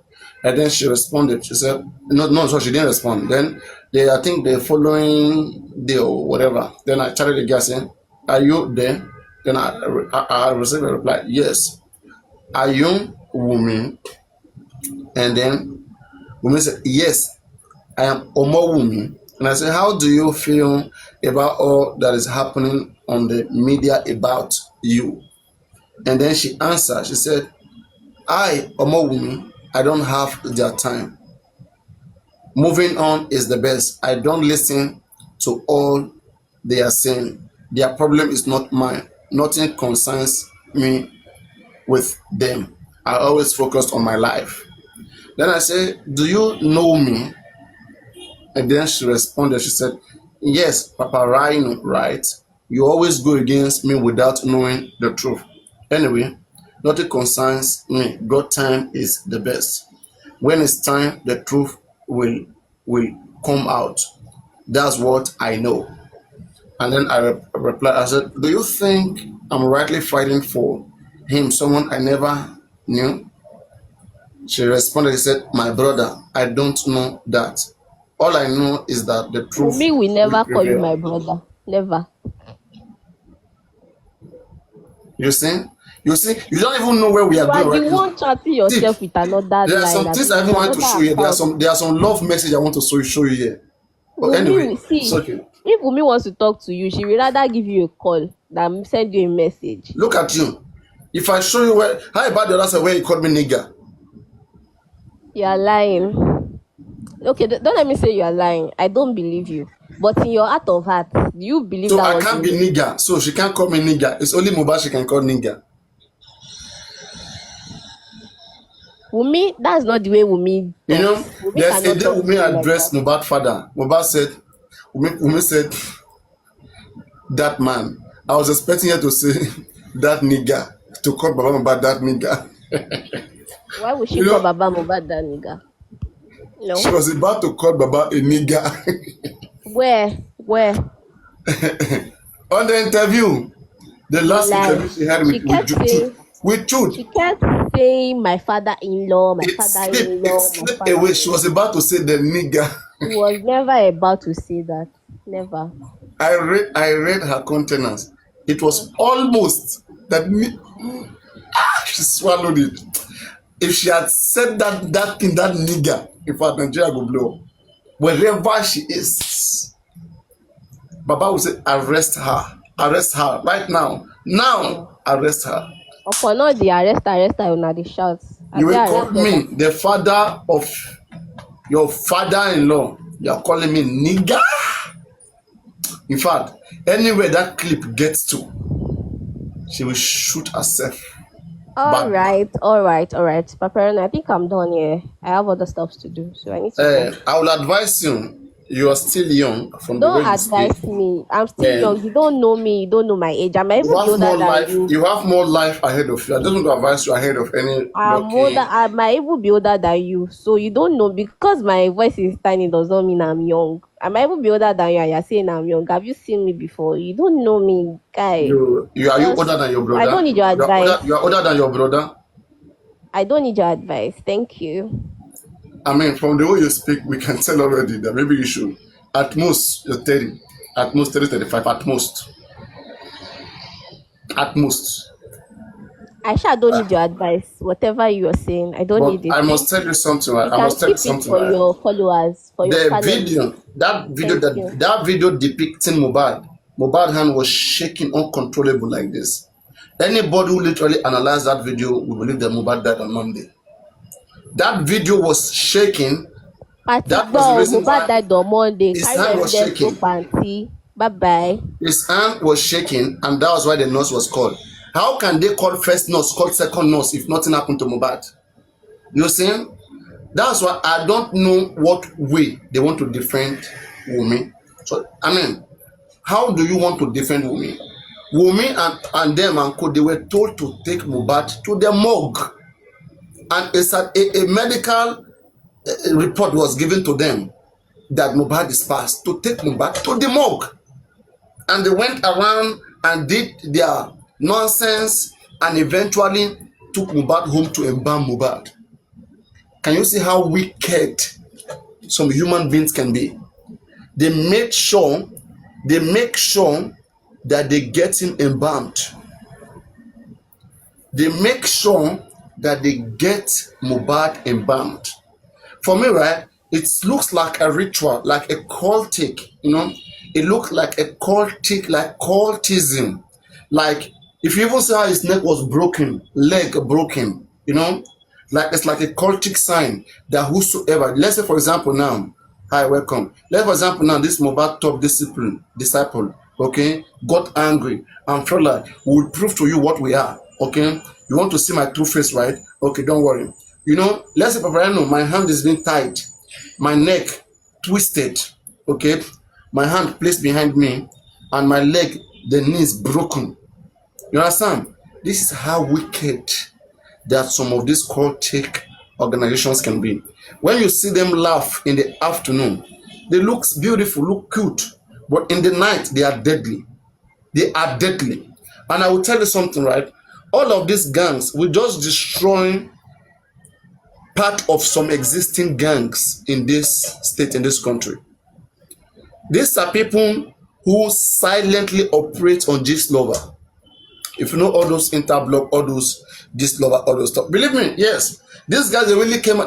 And then she responded. She said, no, so she didn't respond. Then I think the following day or whatever, then I chatted the guy saying, are you there? Then I received a reply, yes. Are you Wumi? And then Wumi said, yes, I am Omo Wumi. And I said, how do you feel about all that is happening on the media about you? And then she answered, she said, I, Omo Wumi, I don't have their time. Moving on is the best. I don't listen to all they are saying. Their problem is not mine. Nothing concerns me with them. I always focus on my life. Then I said, do you know me? And then she responded, she said, yes, Papariano, right? You always go against me without knowing the truth. Anyway, nothing concerns me. God time is the best. When it's time, the truth will come out. That's what I know. And then I replied, I said, do you think I'm rightly fighting for him, someone I never knew? She responded, she said, my brother, I don't know that. All I know is that the truth Wumi will never call you prevail. my brother. Never. You see? You don't even know where we are You are going right the now. one chatting yourself with another There are line. some things I even want to show you. There are some love message I want to show you here. But anyway, Wumi, see, it's okay. if Wumi wants to talk to you, she will rather give you a call that send you a message. Look at you. If I show you where, how about the other side where you called me nigger? You are lying. Okay, don't let me say you are lying. I don't believe you. But in your heart of heart, do you believe So that I was can't be nigger. So she can't call me nigger. It's only Mohbad she can call nigger. Wumi? That's not the way Wumi talks. You know, Wumi there's a cannot day talk to Wumi you like addressed that. Mohbad father. Mohbad said, Wumi said, that man. I was expecting her to say, that nigger, to call Baba Mohbad that nigger. Why would she You call know, Baba Mohbad that nigga? No. she was about to call Baba a nigger. Where? On the interview, the You last lie. interview she had She kept saying, with Jude. she kept saying my father-in-law, my It father-in-law, my slipped away. She father-in-law. was about to say the nigger. She was never about to say that. Never. I read her countenance. It was almost that she swallowed it. If she had said that thing, that nigger, in fact, Nigeria go blow up. Wherever she is, Baba will say, arrest her right now. Now, arrest her. Upon all the arrest una dey shout. You will call Arrested me her. the father of your father-in-law. You are calling me nigger. In fact, anywhere that clip gets to, she will shoot herself. All right. Papariano, I think I'm done here. I have other stuff to do, so I need to go. I will advise you. You are still young from the Don't way you speak. advise me. I'm still And young. You don't know me. You don't know my age. I'm even you have older more than life. you. You have more life ahead of you. I just want to advise you ahead of any I'm older. I might even be older than you. So you don't know because my voice is tiny does not mean I'm young. I might even be older than you and you're saying I'm young. Have you seen me before? You don't know me, guy. You older than your brother? I don't need your advice. You are older than your brother. I don't need your advice. Thank you. I mean, from the way you speak, we can tell already that maybe you should. At most, you're 30. At most, 30, 35. At most. At most. I don't need your advice. Whatever you are saying, I don't need it. I must tell you something. You can keep it for your followers, for your The that video depicting Mohbad hand was shaking uncontrollable like this. Anybody who literally analyzed that video will believe that Mohbad died on Monday. That video was shaking. That was the reason why died on Monday. his hand was shaking. Bye-bye. His hand was shaking, and that was why the nurse was called. How can they call first nurse, call second nurse if nothing happened to Mohbad? You see? That's why I don't know what way they want to defend Wunmi. So, I mean, how do you want to defend Wunmi? Wunmi and them and Co, they were told to take Mohbad to the morgue. And it's a medical report was given to them that Mohbad is passed to take Mohbad to the morgue. And they went around and did their nonsense and eventually took Mohbad home to embalm Mohbad. Can you see how wicked some human beings can be? They make sure that they get him embalmed. They make sure that they get Mohbad embalmed. For me, right, it looks like a ritual, like a cultic, you know. It looks like a cultic, like cultism. Like, if you even see how his neck was broken, leg broken, you know, like it's like a cultic sign that whosoever, let's say for example now, hi, welcome. Let's for example now, this Mohbad top disciple, okay, got angry and felt like we will prove to you what we are, okay. You want to see my true face, right? Okay, don't worry. You know, let's say Papariano, my hand is being tied, my neck twisted, okay, my hand placed behind me, and my leg, the knee is broken. You understand? This is how wicked that some of these cultic organizations can be. When you see them laugh in the afternoon, they look beautiful, look cute, but in the night they are deadly. They are deadly. And I will tell you something, right? All of these gangs will just destroy part of some existing gangs in this state, in this country. These are people who silently operate on gist lover. If you know all those interblock, all those gist lover, all those stuff, believe me, yes, these guys they really came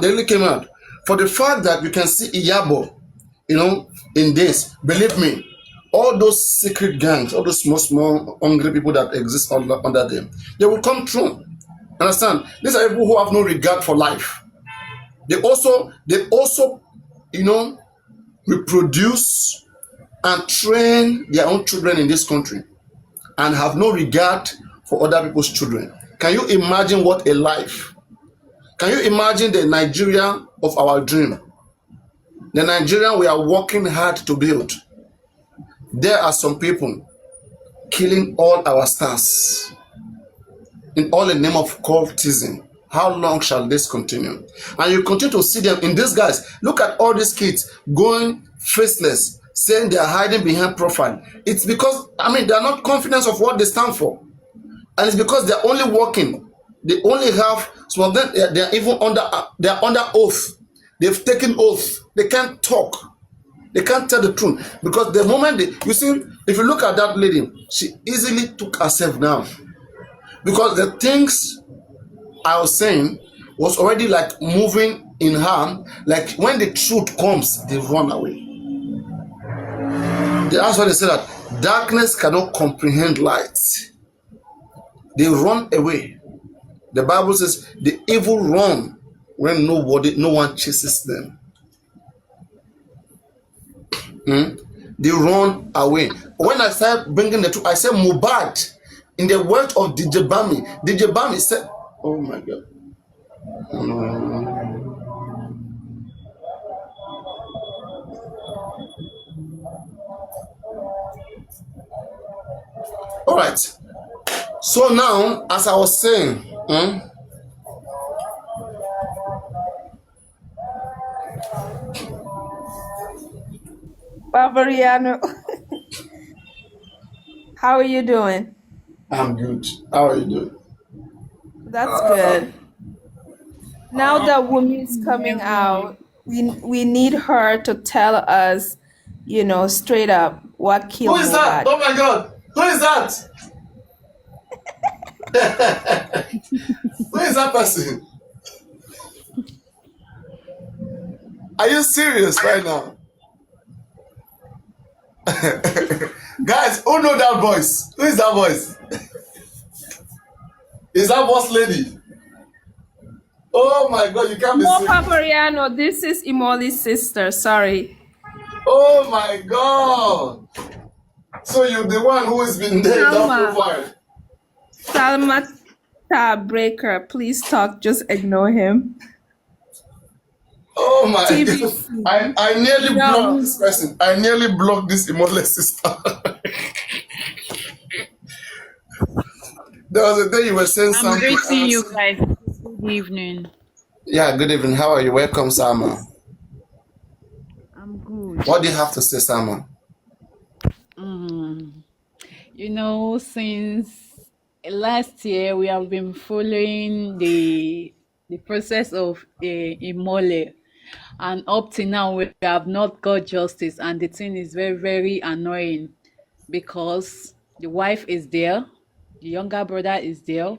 out for the fact that you can see Iyabo, you know, in this. Believe me, all those secret gangs, all those small, hungry people that exist under them, they will come through. Understand? These are people who have no regard for life. They also, reproduce and train their own children in this country and have no regard for other people's children. Can you imagine what a life? Can you imagine the Nigeria of our dream? The Nigeria we are working hard to build. There are some people killing all our stars in all the name of cultism. How long shall this continue? And you continue to see them in these guys. Look at all these kids going faceless, saying they are hiding behind profile. It's because, they are not confident of what they stand for. And it's because they're only working. They only have, some of them, they're even under oath. They've taken oath. They can't talk. They can't tell the truth. Because the moment you see, if you look at that lady, she easily took herself down. Because the things I was saying was already like moving in her. Like when the truth comes, they run away. That's why they say that darkness cannot comprehend light. They run away. The Bible says the evil run when no one chases them. They run away. When I started bringing the truth, I said Mubad. In the words of DJ Bami said, oh my God. All right. So now, as I was saying, Papariano, how are you doing? I'm good. How are you doing? That's good. Now that Wumi is coming out, we need her to tell us, straight up what Who killed is that? Mohbad. Oh my God. Who is that? Who is that person? Are you serious right now? Guys, who know that voice? Who is that voice? Is that boss lady? Oh my God, you can't be No, serious. Papariano, this is Imoli's sister. Sorry. Oh my God. So you're the one who has been there in that Salma. profile. Salma Breaker, please talk. Just ignore him. Oh my TVC. God. I nearly No. blocked this person. I nearly blocked this Imole sister. There was a day you were saying I'm something. greeting you guys. Good evening. Yeah, good evening. How are you? Welcome, Sama. I'm good. What do you have to say, Sama? Since last year we have been following the process of Imole, and up to now we have not got justice, and the thing is very, very annoying because the wife is there, the younger brother is there,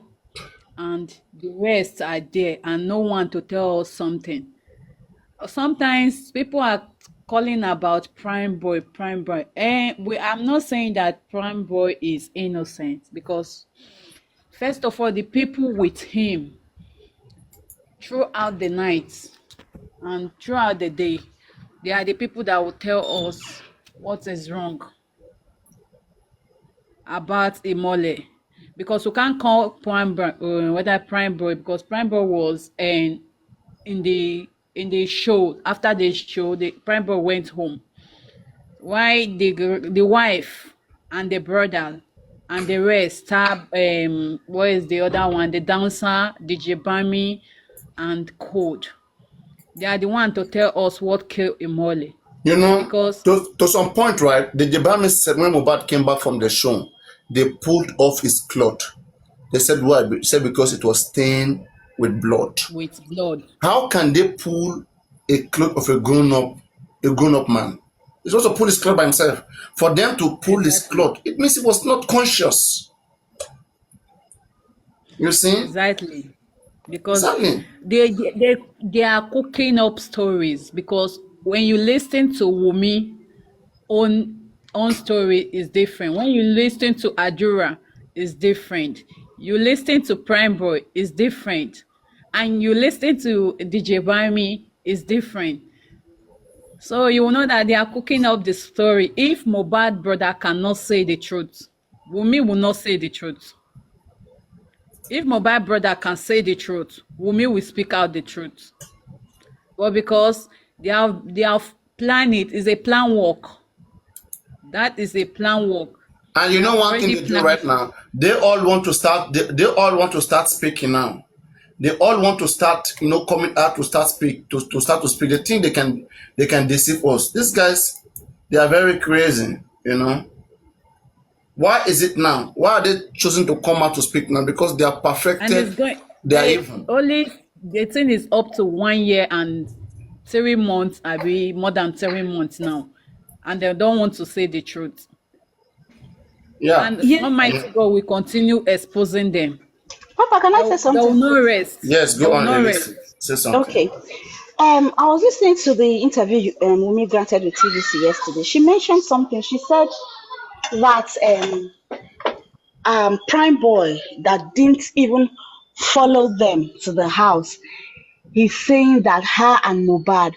and the rest are there, and no one to tell us something. Sometimes people are calling about prime boy, and I'm not saying that prime boy is innocent, because first of all, the people with him throughout the night and throughout the day, they are the people that will tell us what is wrong about Imole, because we can't call prime boy whether prime boy, because prime boy was in the show. After the show, the prime boy went home. Why the wife and the brother and the rest what is the other one, the dancer, DJ Bami and Code, they are the one to tell us what killed Imole. Because to some point, right? The Jabami said when Mohbad came back from the show, they pulled off his cloth. They said why? They said because it was stained with blood. with blood. How can they pull a cloth of a grown-up man? He's supposed to pull his cloth by himself. For them to pull his cloth, it means he was not conscious. You see? Exactly. Because Exactly. they are cooking up stories, because when you listen to Wumi on own story is different. When you listen to Adura, is different. You listen to Prime Boy, is different. And you listen to DJ Bami, is different. So you will know that they are cooking up the story. If Mohbad brother cannot say the truth, Wunmi will not say the truth. If Mohbad brother can say the truth, Wunmi will speak out the truth. But because they have planned it, is a plan work. That is a plan work. And you know one thing they do right now? They all want to start. They all want to start speaking now. They all want to start, coming out to start speak to start to speak. They think they can deceive us. These guys, they are very crazy. Why is it now? Why are they choosing to come out to speak now? Because they are perfected. And it's going. They are even. Only the thing is up to 1 year and 3 months. I be more than 3 months now, and they don't want to say the truth. Yeah. And Almighty God will continue exposing them. Papa, can I say something? There will no rest. Yes, go on. Say something. Okay. I was listening to the interview Wunmi granted with TVC yesterday. She mentioned something. She said that Prime Boy that didn't even follow them to the house. He's saying that her and Mohbad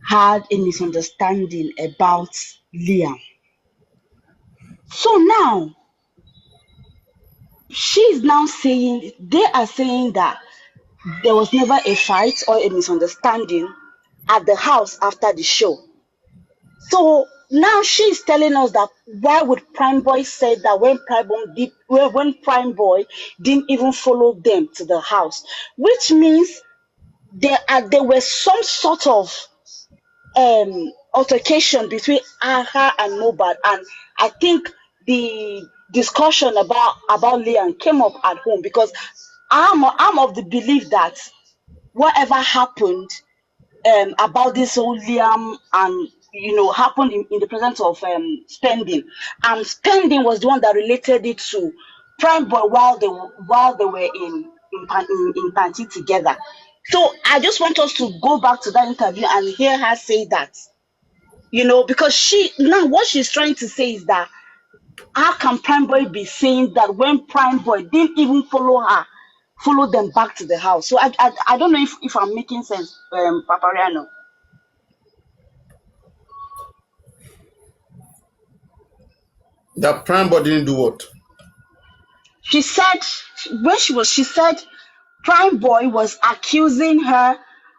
had a misunderstanding about Liam. So now she's now saying, they are saying that there was never a fight or a misunderstanding at the house after the show. So now she's telling us that why would Prime Boy say that when Prime Boy didn't even follow them to the house, which means there was some sort of altercation between her and Mohbad, and I think the discussion about Liam came up at home, because I'm of the belief that whatever happened about this whole Liam and happened in the presence of Spending, and Spending was the one that related it to Prime Boy while they were in Panty together. So I just want us to go back to that interview and hear her say that, because what she's trying to say is that how can Prime Boy be saying that when Prime Boy didn't even follow them back to the house? So I don't know if I'm making sense, Papariano. That Prime Boy didn't do what? She said Prime Boy was accusing her.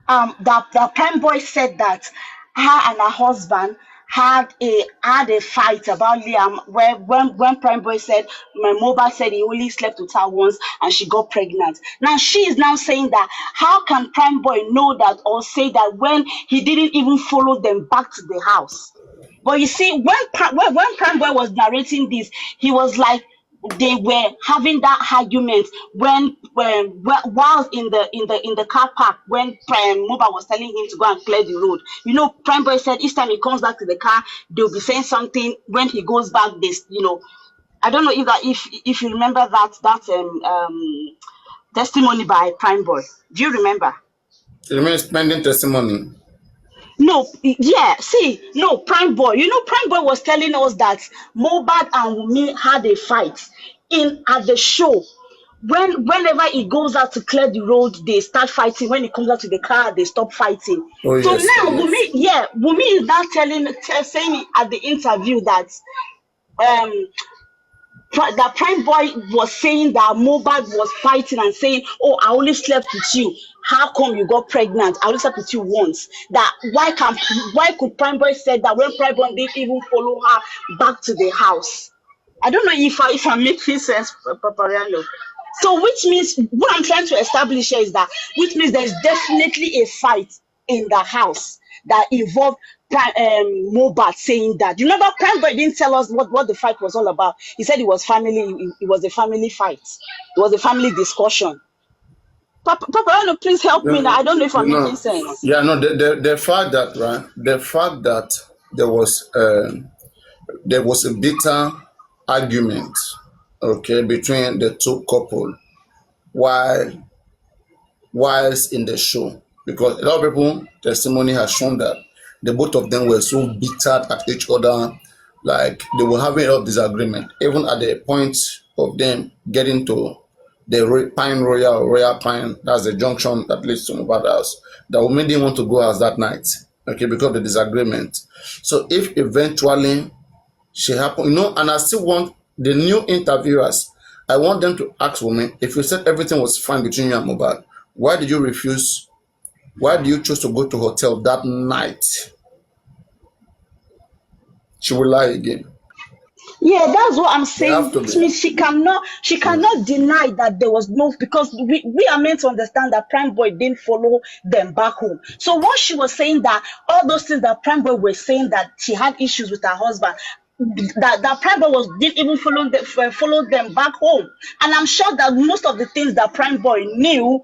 That Prime Boy said that her and her husband had a fight about Liam, where when Prime Boy said my Mohbad said he only slept with her once and she got pregnant. Now she is now saying that how can Prime Boy know that or say that when he didn't even follow them back to the house? But you see, when Prime Boy was narrating this, he was like, they were having that argument while in the car park when Mohbad was telling him to go and clear the road. Prime Boy said each time he comes back to the car, they'll be saying something. When he goes back, I don't know if you remember that testimony by Prime Boy. Do you remember? You remember Spending testimony? No, yeah. See, no, Prime Boy. Prime Boy was telling us that Mohbad and Wunmi had a fight at the show. Whenever he goes out to clear the road, they start fighting. When he comes out to the car, they stop fighting. Oh, so yes, now yes. Wunmi is now saying at the interview that that Prime Boy was saying that Mohbad was fighting and saying, "Oh, I only slept with you. How come you got pregnant? I only slept with you once." That why could Prime Boy say that when Prime Boy didn't even follow her back to the house? I don't know if I'm making sense, Papariano. So which means what I'm trying to establish here is that which means there's definitely a fight in the house that involved Mohbad saying that. You remember Prime Boy didn't tell us what the fight was all about. He said it was family. It was a family fight. It was a family discussion. Papa, please help me now. I don't know if I'm making sense. Yeah, no. The fact that there was a bitter argument, okay, between the two couple whilst in the show, because a lot of people testimony has shown that the both of them were so bitter at each other like they were having a lot of disagreement, even at the point of them getting to the Pine Royal Pine. That's the junction that leads to Mohbad house. That woman didn't want to go house that night, okay, because of the disagreement. So if eventually she happened, and I still want the new interviewers, I want them to ask women, if you said everything was fine between you and Mohbad, why did you refuse? Why do you choose to go to hotel that night? She will lie again. Yeah, that's what I'm They have saying. to It be. means she cannot deny that there was no, because we are meant to understand that Prime Boy didn't follow them back home. So what she was saying, that all those things that Prime Boy was saying, that she had issues with her husband, that Prime Boy didn't even follow them back home. And I'm sure that most of the things that Prime Boy knew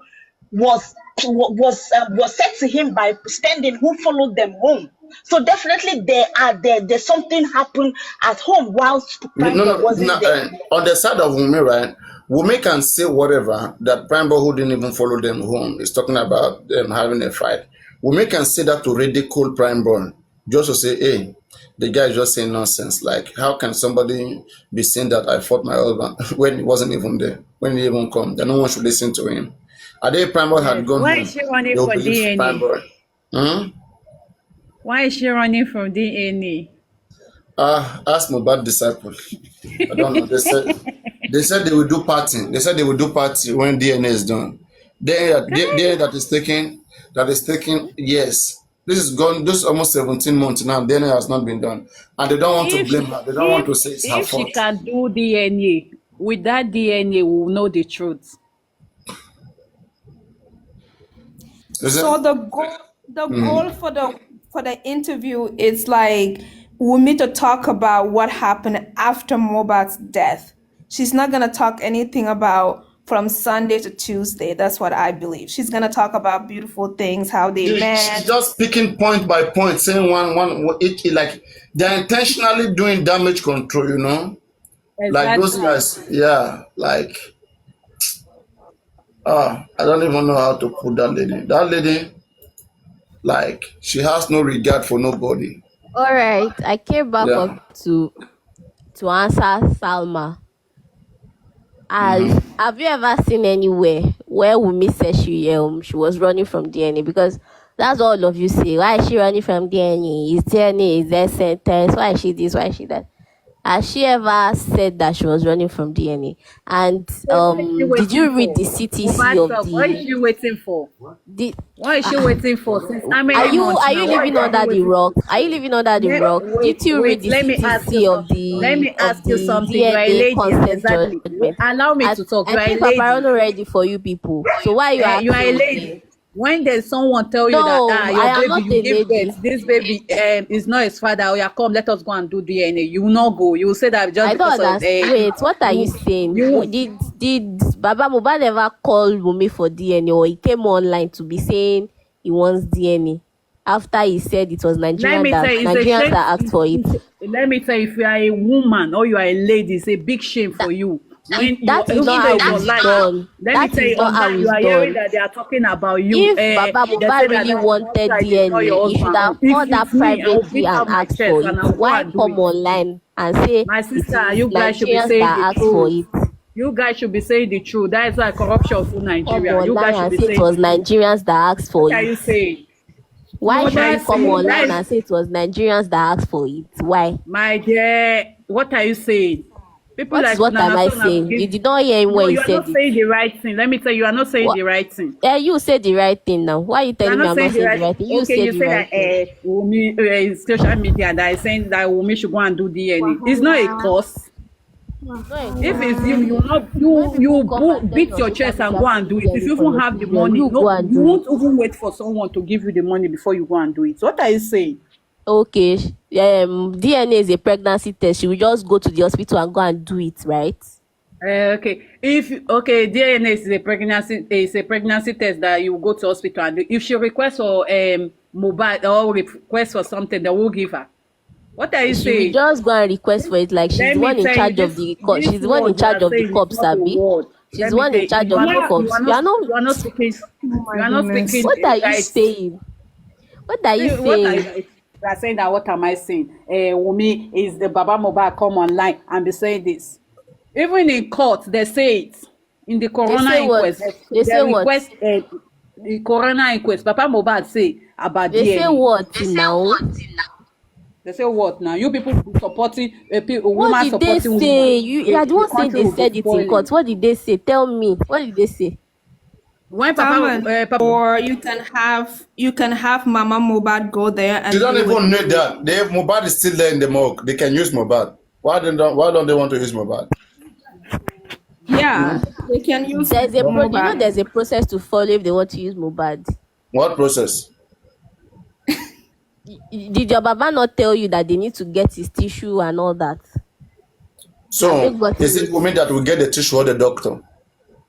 was was said to him by standing who followed them home. So definitely there's something happened at home whilst Prime No, Boy no, no, wasn't there. on the side of Wunmi, right? Wunmi can say whatever that Prime Boy, who didn't even follow them home, is talking about them having a fight. Wunmi can say that to ridicule Prime Boy, just to say, hey, the guy is just saying nonsense. Like, how can somebody be saying that I fought my husband when he wasn't even there, when he even come? Then no one should listen to him. A day Prime Boy had Yes. gone Why is home, she running they'll for believe Prime DNA? Boy. Hmm? Why is she running from DNA? Ask my bad disciple. I don't know. They said they will do party. They said they will do party when DNA is done. DNA that is taking years. This is gone. This is almost 17 months now. DNA has not been done, and they don't want to If blame she her. They don't want if to say it's her if she fault. can do DNA, with that DNA, we'll know the truth. Is So it? the goal for the interview is like Wumi to talk about what happened after Mohbad's death. She's not gonna talk anything about from Sunday to Tuesday. That's what I believe. She's gonna talk about beautiful things, how they She's met. just picking point by point, saying one. Like they're intentionally doing damage control. Like those Exactly. guys. Yeah. Like I don't even know how to put that lady. That lady, like, she has no regard for nobody. All right, I came back up Yeah. to answer Salma. Have you ever seen anywhere where Wumi said she was running from DNA? Because that's all of you say. Why is she running from DNA? Is DNA, is there sentence? Why is she this? Why is she that? Has she ever said that she was running from DNA? And So what is she did waiting you read for? the CTC Mohbad of self, what is the she waiting for? the What is she waiting for? Since how are many you months are you now? What is living she even under the waiting rock? for? Are you living under the rock? Did you read the Let me ask you CTC of something. Let the me ask you something. You are a DNA lady, consent exactly. judgment? Allow me to talk. I You are a think lady. Papariano ready for you people. So why are you You are a asking me lady. then? When there's someone tell you that No, I your am baby not you a give lady. birth, this baby is not his father. Oh yeah, come, let us go and do DNA. You will not go. You will say that just I because don't of understand. Wait, what are you you saying? you won't. Did Baba Mohbad ever call Wumi for DNA, or he came online to be saying he wants DNA after he said it was Let me tell you, it's a Nigerians shame. that asked for it? Let me tell you, if you are a woman or you are a lady, it's a big shame for you. When you, That is even not though how it's your it's life, done. let me That tell is you, not how online you it's are hearing done. that they are talking about you. If Baba They say Mohbad that really that your wanted husband is not DNA, your he should husband. have If called it's that me, I will privately beat and out my asked for chest it. and I will go Why and do come it. online and say My it sister, is you guys should be Nigerians saying that the asked for truth. it? You guys should be saying the truth. That is why corruption full Come Nigeria. You online guys should and be say it saying was the truth. Nigerians that asked for What are it. you saying? Why What should are you you come saying? That online is, and say it was Nigerians that asked for it? Why? my dear, what are you saying? People What is like what am Nana I Son have saying? You give. did not hear him No, when he you are said not it. saying the right thing. Let me tell you, you are not saying What? the right thing. Yeah, you said the right thing now. Why are you You are telling me not I'm saying not the saying the right. right thing? You Okay, said you the say that right thing. Wumi is social media that is saying that Wumi should go and do DNA. It's not a cause. It's not a If cause. it's you, you not When people come and tell you beat on your social chest and media go to and do do it. If DNA you for even your have the children, money, you go no, and you do it. won't even wait for someone to give you the money before you go and do it. So what are you saying? Okay, DNA is a pregnancy test. She will just go to the hospital and go and do it, right? Okay, if okay, DNA is a pregnancy test that you go to hospital and do. If she requests for mobile or request for something, they will give her. What are you She will saying? just go and request for it, like she's Let the me one in tell you, charge of this the cops. this She's the one in word you charge are of the saying is cops, not a Abby. word. She's Let the me one tell in you, charge of the cops. You are not. you are not speaking Oh my you are not goodness. speaking What are you right. saying? What are you What are you saying? right? They are saying that, what am I saying? Wumi is the Baba Mohbad come online and be saying this. Even in court, they say it. In the They coroner say what? inquest, They they say what? request the coroner inquest. Papa Mohbad say about They say DNA. what now? They say what now? You people be supporting a What woman did they supporting woman. say? You are the The one saying country they will be said it in spoiling. court. What did they say? Tell me. What did they say? When Someone, Papa or you can have Mama Mohbad go there You and don't be with even need you. that. Mobad is still there in the morgue. They can use Mobad. Why don't they want to use Mobad? Yeah, they can use Mohbad. There's a process to follow if they want to use Mobad. What process? Did your Baba not tell you that they need to get his tissue and all that? Have they So, is gotten it it? women that will get the tissue or the doctor?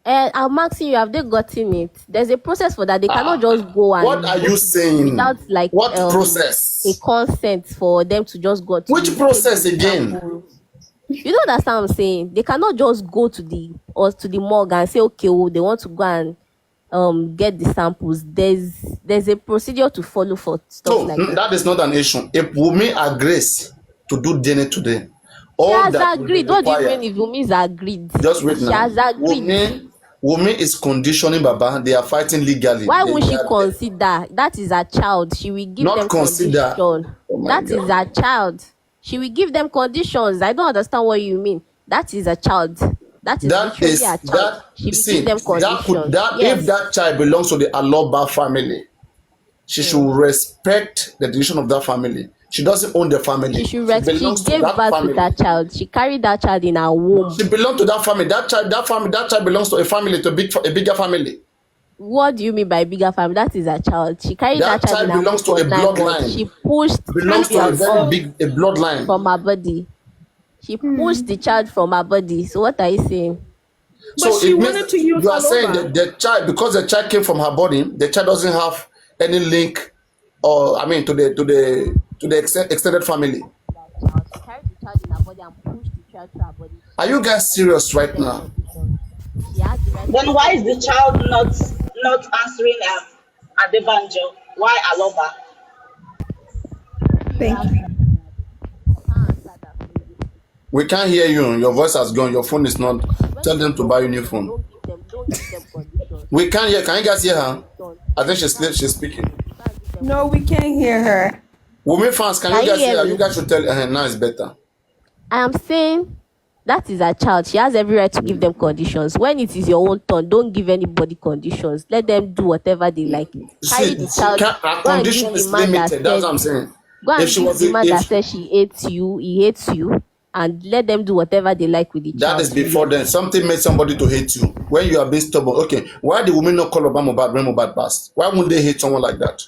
I'm asking you, have they gotten it? There's a process for that. They cannot just go What and are you saying? without like What a process? consent for them to just go to Which process take the again? samples. You don't understand what I'm saying? They cannot just go to the morgue and say, okay, well, they want to go and get the samples. There's a procedure to follow for stuff So, like that. that is not an issue. If women agrees to do DNA today, She all has that will be agreed. What do you mean required. if Wumi is agreed? Just wait She now. has agreed. Women is conditioning Baba. They are fighting legally. Why They would she are consider? That is her child. She will give them not consider. condition. Oh my That is God. her child. She will give them conditions. I don't understand what you mean. That is a child. That is That literally is a child. that. She will See, give them conditions. if Yes. that child belongs to the Aloba family, she should respect the decision of that family. She doesn't own the family. She Belongs to gave that birth to family. that child. She carried that child in her womb. She belongs to that family. That child belongs to a family, to a bigger family. What do you mean by bigger family? That is her child. She carried that child in her womb belongs to for a 9 months. bloodline. She pushed Belongs to a very big bloodline. from her body. She pushed the child from her body. So what are you saying? But So she it means wanted to use you are saying Aloba. that the child, because the child came from her body, the child doesn't have any link, or I mean, to the extended family. She carried the child in her body and pushed the child to her body. Are you guys serious right now? She has the right Then why is the child not answering Adebanjo? Why Aloba? Thank you. We can't hear you. Your voice has gone. Your phone is not. Tell them to buy a new phone. Don't give them conditions. We can't hear. Can you guys hear her? I think she's speaking. No, we can't hear her. Women fans, can you Can you guys hear hear her? me? You guys should tell her now it's better. I am saying that is her child. She has every right to give them conditions. When it is your own turn, don't give anybody conditions. Let them do whatever they like. Carry the child. Her Go and condition give is the man that limited. That's said. what I'm saying. Go and If she give was the man that if said she hates you. He hates you, and let them do whatever they like with the child. that is before then, something made somebody to hate you. When you are being stubborn, okay. Why the women not call Obama Mohbad when Mohbad passed? Why wouldn't they hate someone like that?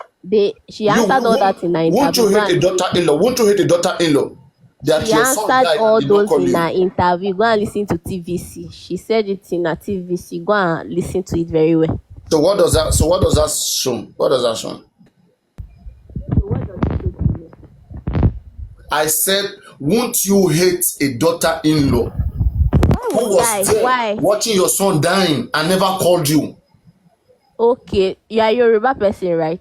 She answered all that in her Won't you interview. hate a daughter-in-law? Won't you hate a daughter-in-law? That She your son answered died and all did not those call in her you. interview. Go and listen to TVC. She said it in her TVC. Go and listen to it very well. So what does that show? What does that show? I said, won't you hate a daughter-in-law who was there Why? watching your son dying and never called you? Okay, you are a Yoruba person, right?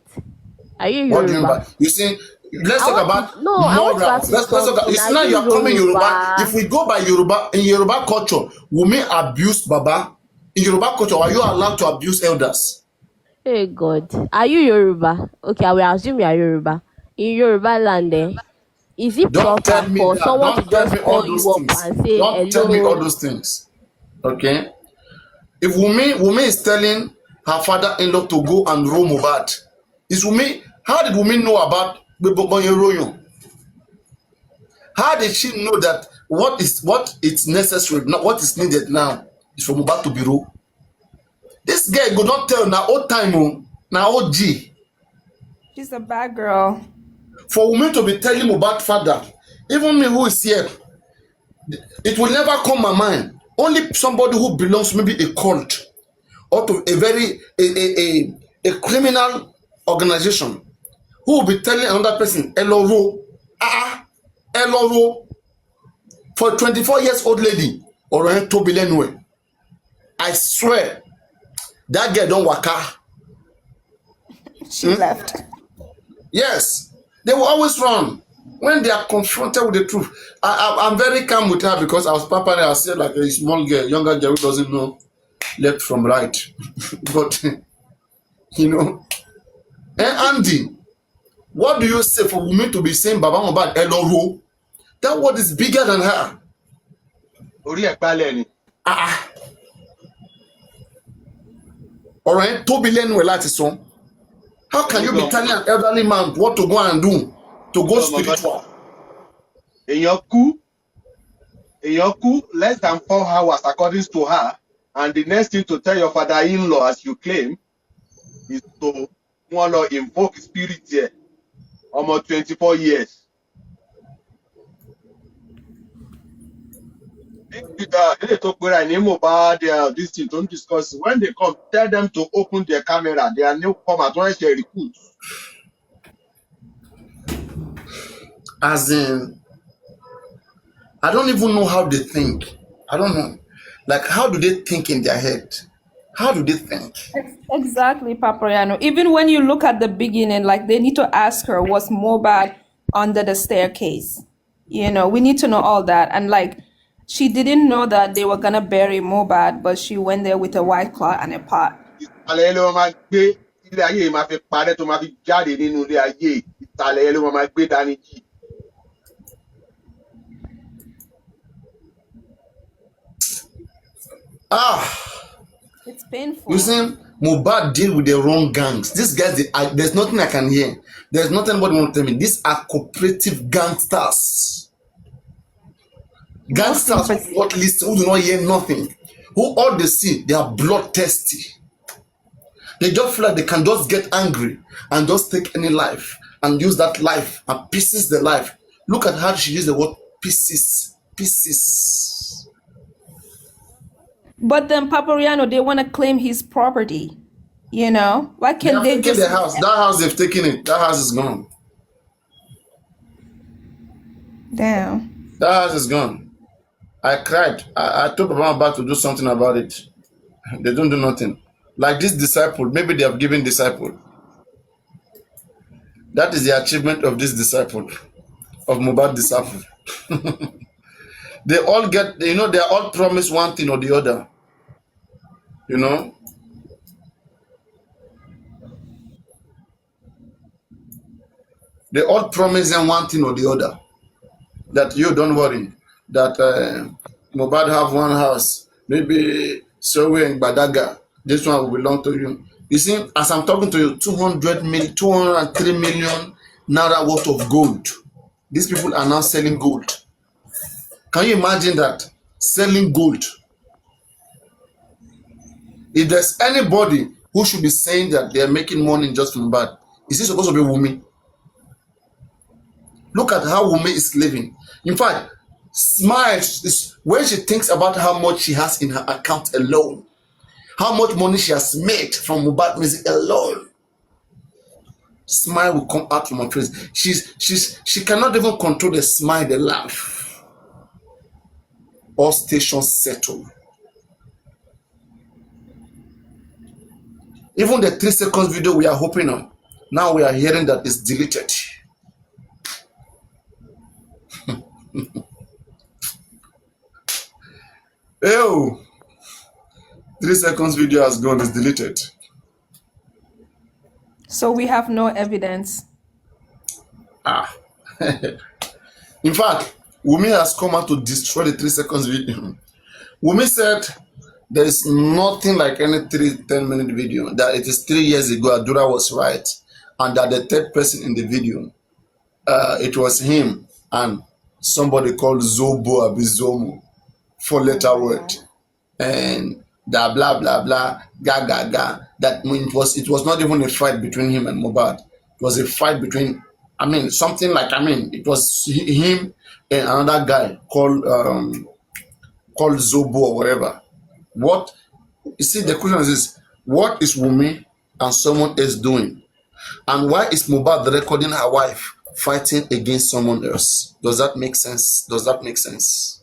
Are you What do you mean Yoruba? by? You see, let's talk about I want to morals. ask you Let's talk about. something. You see, now you are coming Yoruba. If we go by Yoruba, in Yoruba culture, women abuse Baba. In Yoruba culture, are you allowed to abuse elders? Hey God, are you Yoruba? Okay, I will assume you are Yoruba. In Yoruba land, is it Don't proper tell me for that. someone to Don't tell just me all call you those up things. and say Don't tell me all hello? those things. Okay? If Wumi is telling her father-in-law to go and roll Mohbad, is Wumi? How did Wumi know about Bebogonyeroyo? How did she know that what is necessary, not what is needed now, is for Mohbad to be rolled? This girl go not tell na old time na OG. She's a bad girl. For Wumi to be telling Mohbad father, even me who is here, it will never come my mind. Only somebody who belongs to maybe a cult or to a very a criminal organization who will be telling another person eloro eloro for 24 years old lady or a 2 billion way. I swear that girl don't waka. She left. Yes, They will always run when they are confronted with the truth. I'm very calm with her because I was Papa and I said like a small girl, younger girl who doesn't know left from right. But you know, and Andy, what do you say for women to be saying Baba Mohbad Eloro? That word is bigger than her. Orí ẹ̀ gbálẹ̀ ni. Ọ̀rọ̀ yẹn tóbi lẹ́nu ẹ̀ láti sọ. How can you be telling an elderly man what to go and do to go spiritual? Èèyàn kú less than 4 hours according to her, and the next thing to tell your father-in-law, as you claim, is to wọ́n lọ invoke spirit ẹ̀ ọmọ 24 years. They talk where I name about this thing, don't discuss. When they come, tell them to open their camera. They are new come at once they recruit. As in, I don't even know how they think. I don't know. Like, how do they think in their head? How do they think? Exactly, Papariano. Even when you look at the beginning, like they need to ask her, was Mohbad under the staircase? You know, we need to know all that. And like, she didn't know that they were gonna bury Mohbad, but she went there with a white cloth and a pot. Ìsàlẹ̀ ló máa gbé ilé ayé máa fi parẹ́ tó máa fi jáde nínú ilé ayé. Ìsàlẹ̀ ló máa gbé dání jì. It's painful. You see, Mohbad deal with the wrong gangs. These guys, there's nothing I can hear. There's nothing anybody want to tell me. These are cooperative gangsters. Gangsters who not listen, who do not hear nothing, who all they see, they are bloodthirsty. They just feel like they can just get angry and just take any life and use that life and pieces the life. Look at how she used the word pieces. Pieces. But then Papariano, they want to claim his property. You know, why can't they taken just the house? That house they've taken it. That house is gone. Damn. That house is gone. I cried. I told Papa about to do something about it. They don't do nothing. Like this disciple, maybe they have given disciple. That is the achievement of this disciple, of Mohbad disciple. They all get, they are all promised one thing or the other. You know? They all promise them one thing or the other. That you don't worry. That Mohbad have one house, maybe somewhere in Badaga. This one will belong to you. You see, as I'm talking to you, 203 million naira worth of gold. These people are now selling gold. Can you imagine that? Selling gold. If there's anybody who should be saying that they are making money just from Mohbad, is it supposed to be Wunmi? Look at how Wunmi is living. In fact, smiles when she thinks about how much she has in her account alone, how much money she has made from Mohbad music alone. Smile will come out from her face. She cannot even control the smile, the laugh. All stations settle. Even the 3 seconds video we are hoping on, now we are hearing that it's deleted. Ew. 3 seconds video has gone, it's deleted. So we have no evidence. In fact, Wunmi has come out to destroy the 3 seconds video. Wunmi said there is nothing like any 10-minute video, that it is 3 years ago Adura was right, and that the third person in the video, it was him and somebody called Zobo Abizomo, 4-letter word, and da blah blah blah ga ga ga. That it was not even a fight between him and Mohbad. It was a fight between, something like, it was him and another guy called Zobo or whatever. What you see, the question is this: what is Wunmi and someone else doing, and why is Mohbad recording her wife fighting against someone else? Does that make sense? Does that make sense?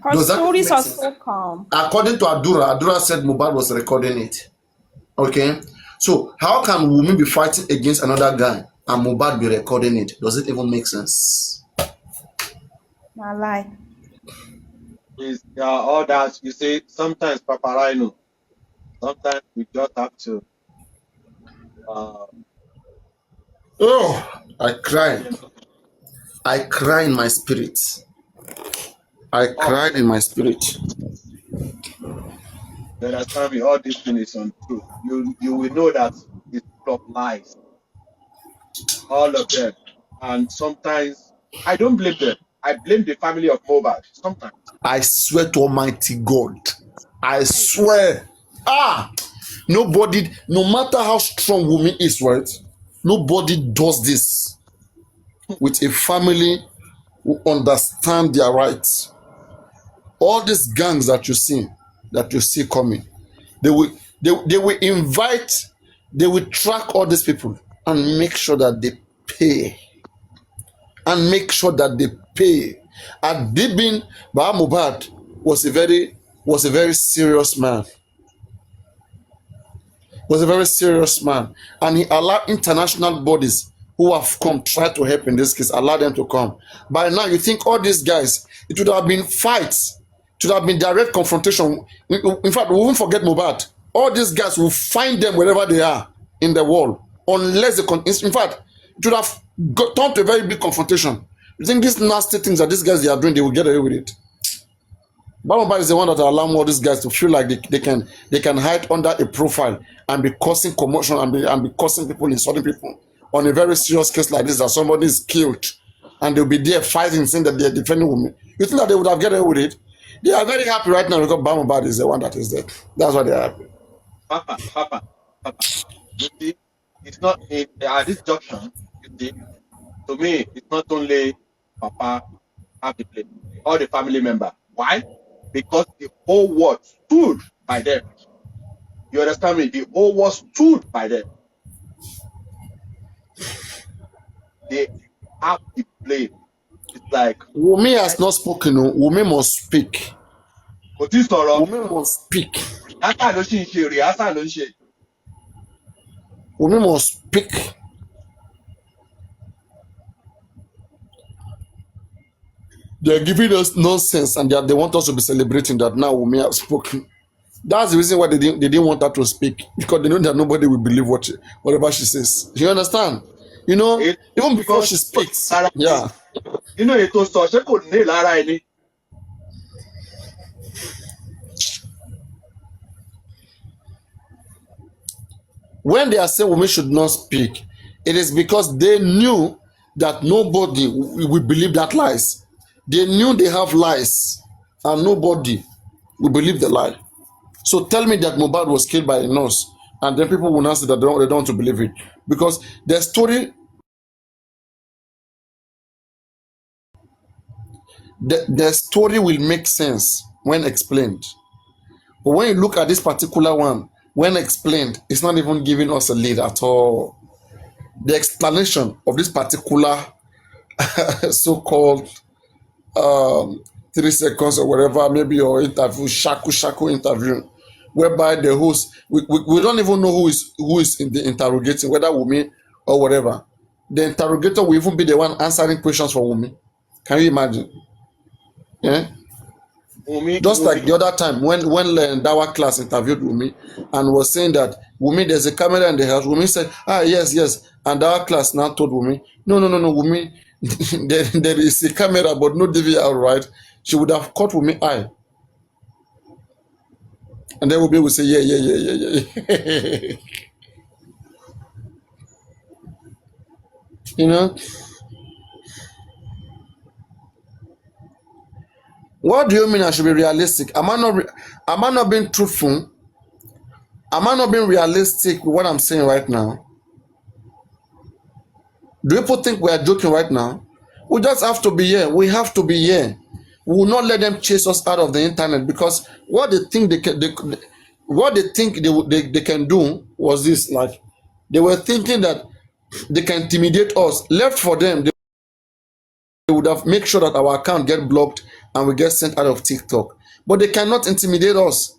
Her stories are so calm. According to Adura said Mohbad was recording it. Okay, so how can Wunmi be fighting against another guy and Mohbad be recording it? Does it even make sense? I lie. Is all that you say sometimes Papariano. Sometimes we just have to uh Oh, I cry. I cry in my spirit. I oh, cried in my spirit. you understand me, all these things is untrue. You will know that it's full of lies. All of them. And sometimes I don't blame them. I blame the family of Mohbad. Sometimes. I swear to Almighty God. I swear. Nobody, no matter how strong woman is, right? Nobody does this with a family who understand their rights. All these gangs that you see coming, they will they will invite, they will track all these people and make sure that they pay. And make sure that they pay. Adibin Baba Mohbad was a very serious man. Was a very serious man, and he allowed international bodies who have come try to help in this case, allow them to come. By now, you think all these guys, it would have been fights, it would have been direct confrontation. In fact, we won't forget Mohbad. All these guys will find them wherever they are in the world, unless they in fact, it would have turned to a very big confrontation. You think these nasty things that these guys they are doing, they will get away with it? Baba is the one that allow all these guys to feel like they can hide under a profile and be causing commotion and be causing people, insulting people on a very serious case like this, that somebody is killed and they'll be there fighting, saying that they're defending women. You think that they would have get away with it? They are very happy right now because Baba is the one that is there. That's why they are happy. Papa. You see, it's not at this junction, you see, to me, it's not only Papa have to play, all the family member. Why? Because the whole world stood by them. You understand me? The whole world stood by them. They have the blame. It's like Wumi has not spoken. Wumi must speak. Wumi must speak. Wumi must speak. They're giving us nonsense and they want us to be celebrating that now Wumi has spoken. That's the reason why they didn't want her to speak, because they know that nobody will believe whatever she says. You understand? You know, even before she speaks. Yeah. You know, it was such a good name. When they are saying women should not speak, it is because they knew that nobody will believe that lies. They knew they have lies, and nobody will believe the lie. So tell me that Mohbad was killed by a nurse, and then people will not say that they don't want to believe it, because the story, the story will make sense when explained. But when you look at this particular one, when explained, it's not even giving us a lead at all. The explanation of this particular so-called 3 seconds or whatever, maybe your interview, shaku interview, whereby the host, we don't even know who is in the interrogating, whether Wumi or whatever. The interrogator will even be the one answering questions for Wumi. Can you imagine? Yeah. Just like the other time when Dawa class interviewed Wumi and was saying that Wumi, there's a camera in the house. Wumi said, yes. And Dawa class now told Wumi, no, Wumi, there is a camera but no DVR, right? She would have caught Wumi eye. And then Wumi would say, yeah. You know? What do you mean I should be realistic? Am I not being truthful? Am I not being realistic with what I'm saying right now? Do people think we are joking right now? We just have to be here. We have to be here. We will not let them chase us out of the internet, because what they think they can do was this. Like, they were thinking that they can intimidate us. Left for them, they would have make sure that our account get blocked and we get sent out of TikTok. But they cannot intimidate us.